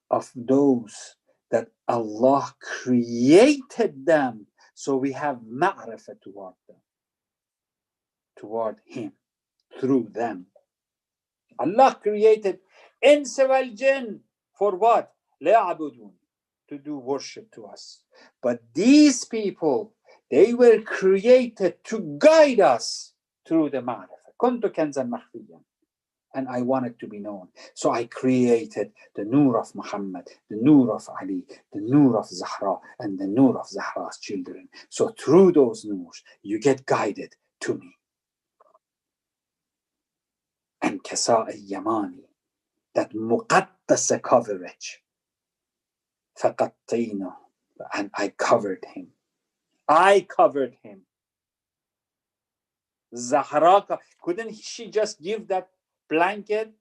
of those that Allah created them, so we have ma'rifah toward them, toward Him, through them. Allah created Ins wal Jinn for what? لَيَعْبُدُونَ, to do worship to us. But these people, they were created to guide us through the ma'rifah. كُنْتُ كَنْزًا مَخْفِيًّا. And I want it to be known. So I created the Nur of Muhammad, the Nur of Ali, the Nur of Zahra, and the Nur of Zahra's children. So through those Nurs, you get guided to me. And Kasa al-Yamani, that muqaddasa coverage. فَقَطِّينَهُ, and I covered him. I covered him. Zahra, couldn't she just give that blanket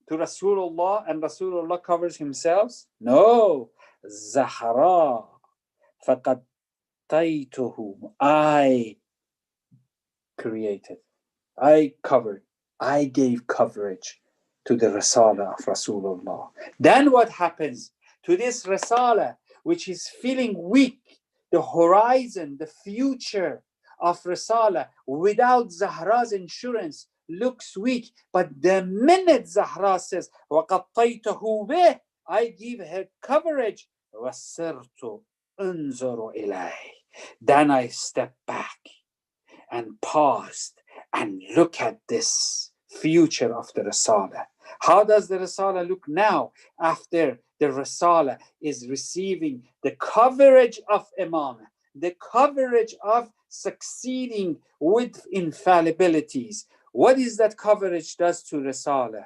to Rasulullah and Rasulullah covers himself? No. Zahra, فَقَطَّيْتُهُ, I created, I covered, I gave coverage to the Risala of Rasulullah. Then what happens to this Risala, which is feeling weak, the horizon, the future of Risala without Zahra's insurance looks weak. But the minute Zahra says, وَقَطَّيْتَهُ بِهِ, I give her coverage, وَسِرْتُ أَنْظُرُ إِلَيْهِ, then I step back and paused and look at this future of the Risala. How does the Risala look now after the Risala is receiving the coverage of Imam, the coverage of succeeding with infallibilities? What is that coverage does to Risala?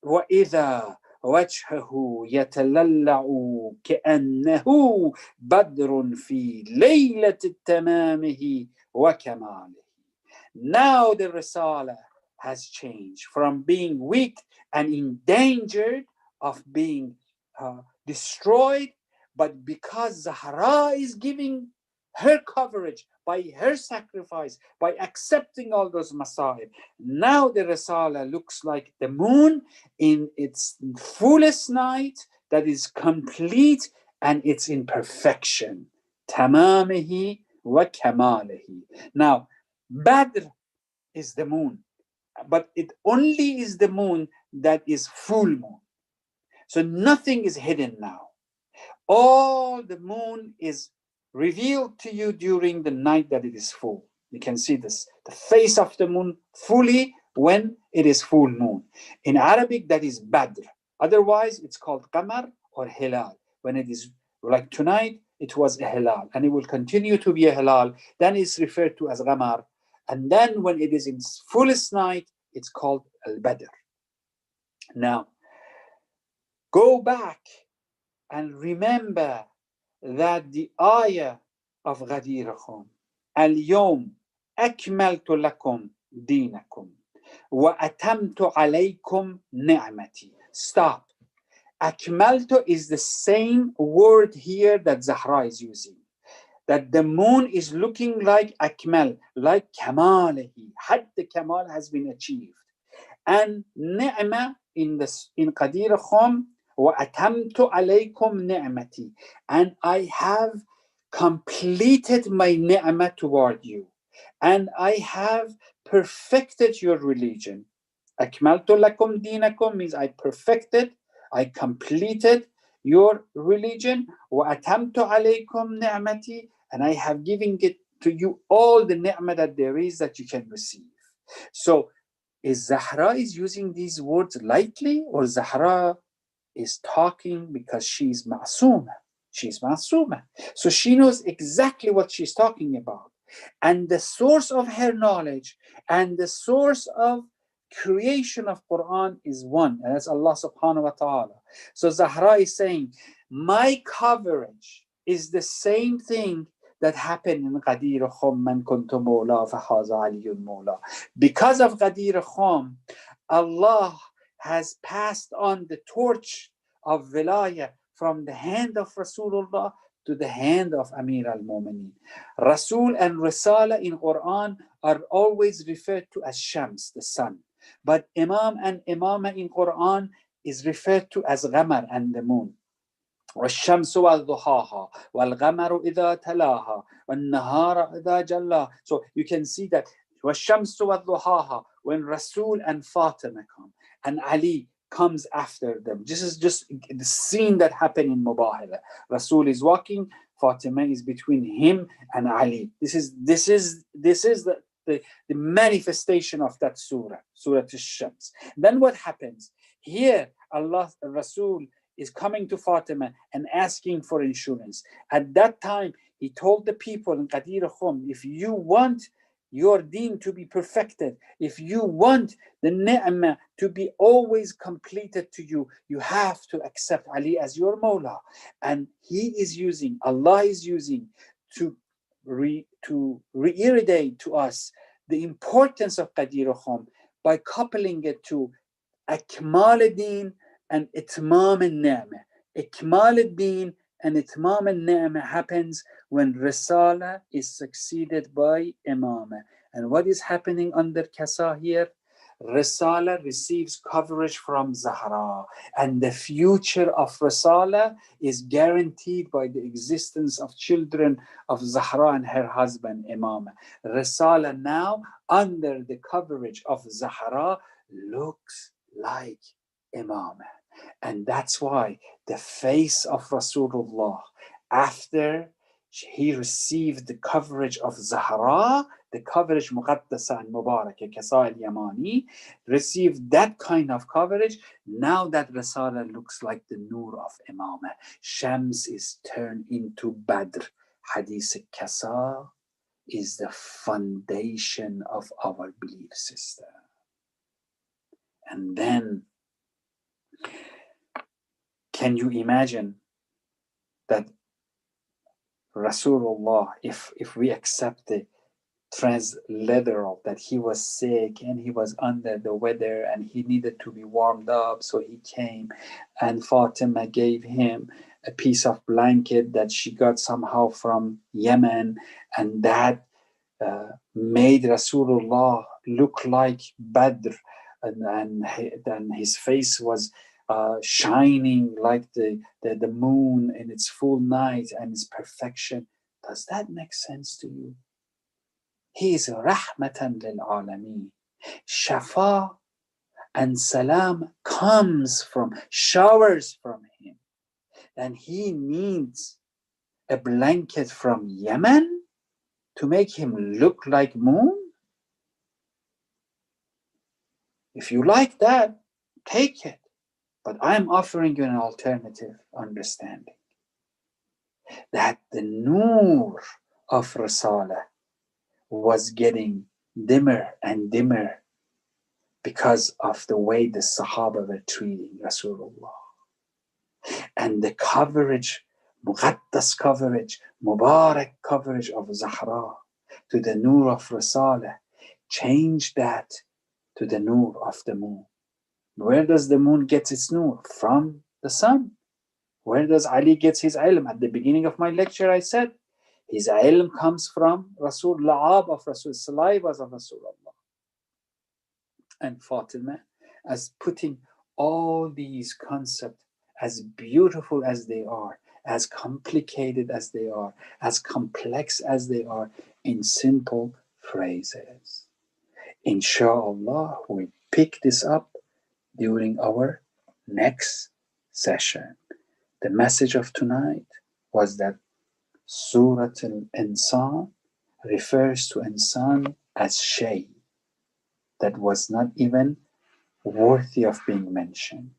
وَإِذَا وَجْهَهُ يَتَلَلَّعُ كَأَنَّهُ بَدْرٌ فِي لَيْلَةِ تَمَامِهِ وَكَمَالِهِ. Now the Risala has changed from being weak and endangered of being destroyed, but because Zahra is giving her coverage by her sacrifice, by accepting all those masaib, now the Risala looks like the moon in its fullest night, that is complete and it's in perfection. Tamamihi wa kamalihi. Now, Badr is the moon, but it only is the moon that is full moon. So nothing is hidden now. All the moon is revealed to you during the night that it is full. You can see this, the face of the moon fully when it is full moon. In Arabic, that is Badr. Otherwise, it's called Qamar or Hilal. When it is like tonight, it was a Hilal, and it will continue to be a Hilal. Then it's referred to as Qamar. And then when it is in fullest night, it's called Al-Badr. Now, go back and remember that the ayah of Ghadir Khum, Al-Yawm أكملت لكم دينكم وأتمت عليكم نعمتي. Stop. Akmaltu is the same word here that Zahra is using. That the moon is looking like Akmal, like Kamalihi. Had the Kamal has been achieved. And Ni'ma in Qadir Khum, وَأَتَمْتُ عَلَيْكُمْ نِعْمَتِي. And I have completed my ni'mah toward you. And I have perfected your religion. أَكْمَلْتُ لَكُمْ دِينَكُمْ means I perfected, I completed your religion. وَأَتَمْتُ عَلَيْكُمْ نِعْمَتِي. And I have given it to you all the ni'mah that there is that you can receive. So, is Zahra is using these words lightly, or Zahra is talking because she's ma'sooma? She's ma'sooma. So she knows exactly what she's talking about. And the source of her knowledge and the source of creation of Quran is one, and that's Allah subhanahu wa ta'ala. So Zahra is saying, my coverage is the same thing that happened in Qadir Khum, man kuntu mawla fa haza aliyun mawla. Because of Qadir Khum, Allah has passed on the torch of wilayah from the hand of Rasulullah to the hand of Amir al-Mu'mineen. Rasul and Risala in Quran are always referred to as Shams, the sun. But Imam and Imama in Quran is referred to as Ghamar and the moon. والشمس وضحاها والقمر إذا تلاها والنهار إذا جلاها. So you can see that والشمس وضحاها, when Rasul and Fatima come and Ali comes after them. This is just the scene that happened in Mubahala. Rasul is walking, Fatima is between him and Ali. This is the manifestation of that surah, Surah Ash-Shams. Then what happens? Here, Allah, Rasul is coming to Fatima and asking for insurance. At that time, he told the people in Qadir Khum, if you want your deen to be perfected, if you want the ni'mah to be always completed to you, you have to accept Ali as your Mawla. And Allah is using to reiterate to us the importance of Qadir Khum by coupling it to Akmal al-Din and Itmam al-Ni'mah. Ikmal al-Din and Itmam al-Ni'mah happens when Risala is succeeded by Imamah. And what is happening under Kasa here? Risala receives coverage from Zahra, and the future of Risala is guaranteed by the existence of children of Zahra and her husband Imamah. Risala now, under the coverage of Zahra, looks like Imamah. And that's why the face of Rasulullah, after he received the coverage of Zahra, the coverage Muqaddasa and Mubarak, Kasa al-Yamani, received that kind of coverage. Now that Risala looks like the Nur of Imamah. Shams is turned into Badr. Hadith Kasa is the foundation of our belief system. And then, can you imagine that Rasulullah, if we accept the transliteral, that he was sick and he was under the weather and he needed to be warmed up, so he came and Fatima gave him a piece of blanket that she got somehow from Yemen, and that made Rasulullah look like Badr, and his face was shining like the moon in its full night and its perfection. Does that make sense to you? He is rahmatan lil alameen. Shafa and salam showers from him. And he needs a blanket from Yemen to make him look like moon? If you like that, take it. But I'm offering you an alternative understanding. That the Nur of Risala was getting dimmer and dimmer because of the way the Sahaba were treating Rasulullah. And the coverage, Muqaddas coverage, Mubarak coverage of Zahra to the nur of Risalah. Change that to the nur of the moon. Where does the moon get its nur? From the sun. Where does Ali get his ilm? At the beginning of my lecture, I said his ilm comes from Rasul, La'ab of Rasul, salivas of Rasulullah. And Fatima, as putting all these concepts, as beautiful as they are, as complicated as they are, as complex as they are, in simple phrases. Inshallah, we pick this up during our next session. The message of tonight was that Surah Al-Insan refers to Insan as shay, that was not even worthy of being mentioned.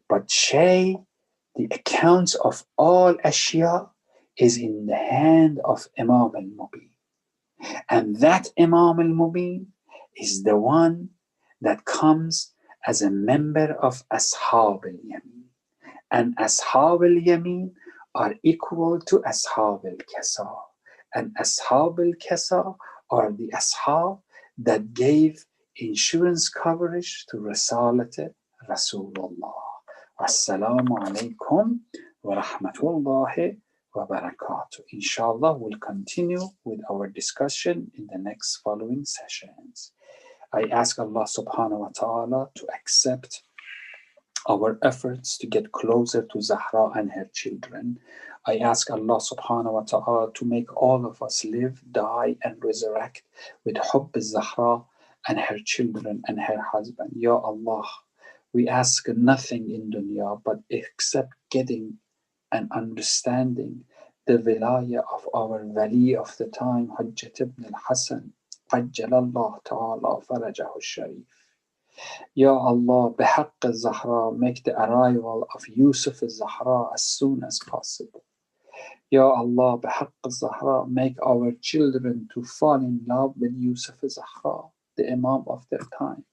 But shay, the accounts of all ashya, is in the hand of Imam al-Mubin. And that Imam al-Mubin is the one that comes as a member of Ashab al-Yamin. And Ashab al-Yamin are equal to Ashab al-Kasa. And Ashab al-Kasa are the Ashab that gave insurance coverage to Risalat Rasulullah. Assalamu alaikum wa rahmatullahi wa barakatuh. Inshallah, we'll continue with our discussion in the next following sessions. I ask Allah subhanahu wa ta'ala to accept our efforts to get closer to Zahra and her children. I ask Allah subhanahu wa ta'ala to make all of us live, die, and resurrect with Hubb Zahra and her children and her husband. Ya Allah, we ask nothing in dunya but except getting and understanding the wilayah of our wali of the time, Hajjat ibn al-Hasan, Ajjalallah ta'ala farajahu sharif. Ya Allah, bihaqq Zahra, make the arrival of Yusuf al-Zahra as soon as possible. Ya Allah, bihaqq Zahra, make our children to fall in love with Yusuf al-Zahra, the Imam of their time.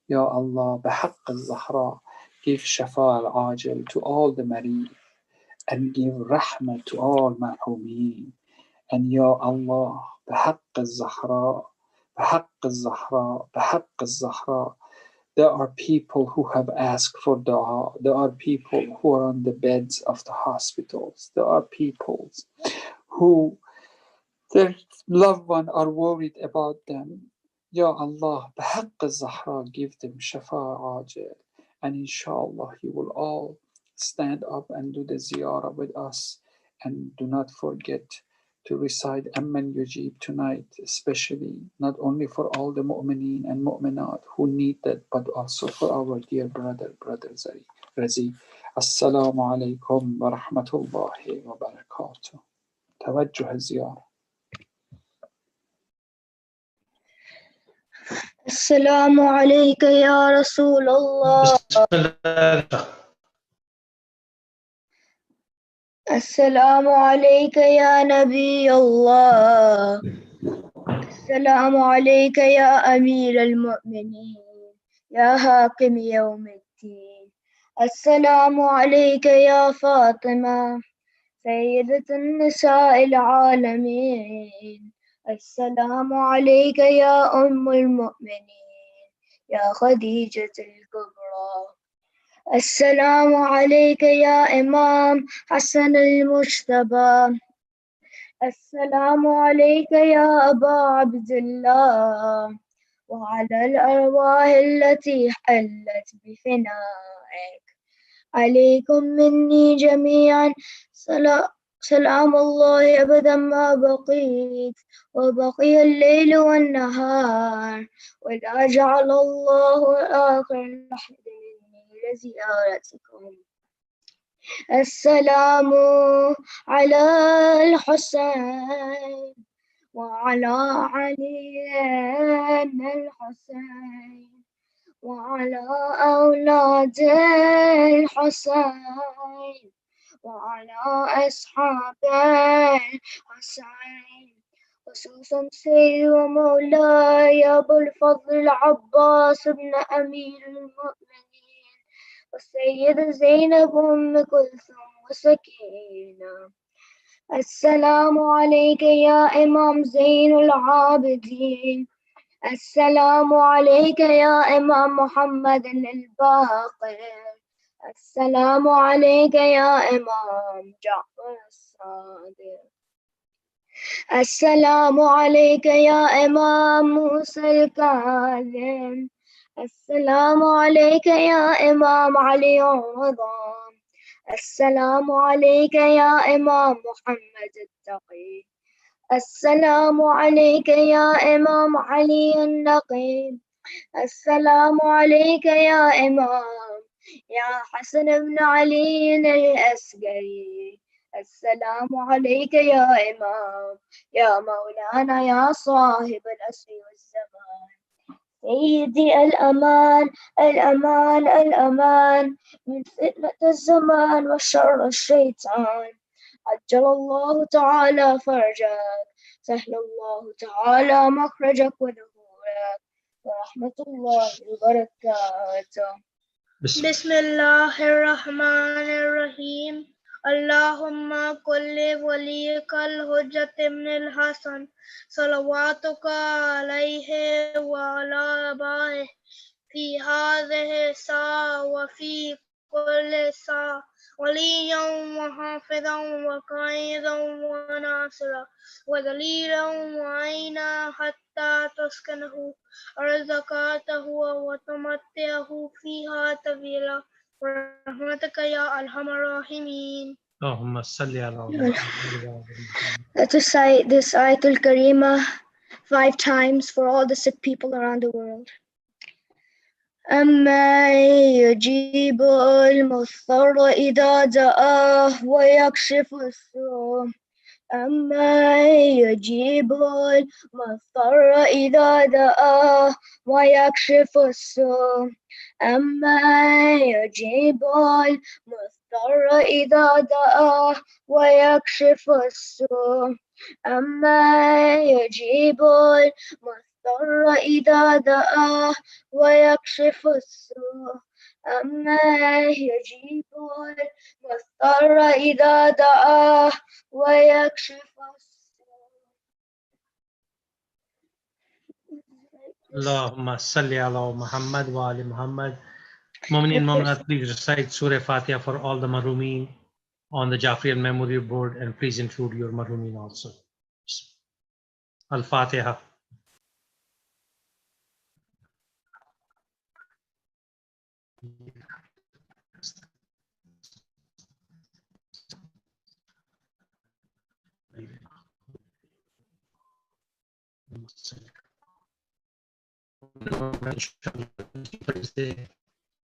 Ya Allah, bihaqq Zahra, give Shafa al-Ajil to all the Marid and give Rahmah to all Marhumeen. And Ya Allah, bihaqq Zahra, bihaqq Zahra, bihaqq Zahra, there are people who have asked for dua. There are people who are on the beds of the hospitals. There are people who their loved ones are worried about them. Ya Allah, bihaqq Zahra, give them shafa ajil. And inshallah, you will all stand up and do the ziyarah with us. And do not forget to recite Amman Yujib tonight, especially not only for all the mu'mineen and mu'minat who need that, but also for our dear brother Razi. Assalamu alaikum wa rahmatullahi wa barakatuh. Tawajjuh ziyarah. السلام عليك يا رسول الله. السلام عليك يا نبي الله. السلام عليك يا أمير المؤمنين يا حاكم يوم الدين. السلام عليك يا فاطمة سيدة النساء العالمين. السلام عليك يا أم المؤمنين يا خديجة الكبرى. السلام عليك يا إمام حسن المجتبى. السلام عليك يا أبا عبد الله وعلى الأرواح التي حلت بفنائك. عليكم مني جميعا سلام الله أبدا ما بقيت وبقي الليل والنهار ولا جعل الله آخر لحظة مني لزيارتكم. السلام على الحسين وعلى علي الحسين وعلى أولاد الحسين وعلى أصحاب الحسين خصوصا سيدي ومولاي أبو الفضل العباس بن أمير المؤمنين والسيدة زينب أم كلثوم وسكينة السلام عليك يا إمام زين العابدين. السلام عليك يا إمام محمد الباقر. السلام عليك يا إمام جعفر الصادق. السلام عليك يا إمام موسى الكاظم. السلام عليك يا إمام علي الرضا. السلام عليك يا إمام محمد التقي. السلام عليك يا إمام علي النقي. السلام عليك يا إمام يا حسن بن علي الأسقري. السلام عليك يا إمام يا مولانا يا صاحب العصر والزمان. سيدي الأمان الأمان الأمان من فتنة الزمان وشر الشيطان. عجل الله تعالى فرجك، سهل الله تعالى مخرجك وظهورك، ورحمة الله وبركاته. بسم الله الرحمن الرحيم. اللهم كل وليك الحجة بن الحسن صلواتك عليه وعلى آبائه في هذه الساعة وفي كل ساعة وليا وحافظا وقائدا وناصرا ودليلا وعينا حتى تسكنه أرزقته وتمتعه فيها طويلا برحمتك يا أرحم الراحمين. اللهم صل على محمد. Let us say this Ayatul Karima 5 times for all the sick people around the world. أما يجيب المضطر إذا دعاه ويكشف السوء. أما يجيب المضطر إذا دعاه ويكشف السوء. أما يجيب المضطر إذا دعاه ويكشف السوء. أما يجيب المضطر إذا دعاه ويكشف السوء. أما يجيب المضطر إذا دعاه ويكشف السوء. اللهم صل على Muhammad wa ali Muhammad. Mu'minin and Mu'minat, please recite Surah Fatiha for all the Marhumin on the Jafaria Memory Board, and please include your Marhumin also. Al-Fatiha. Thursday.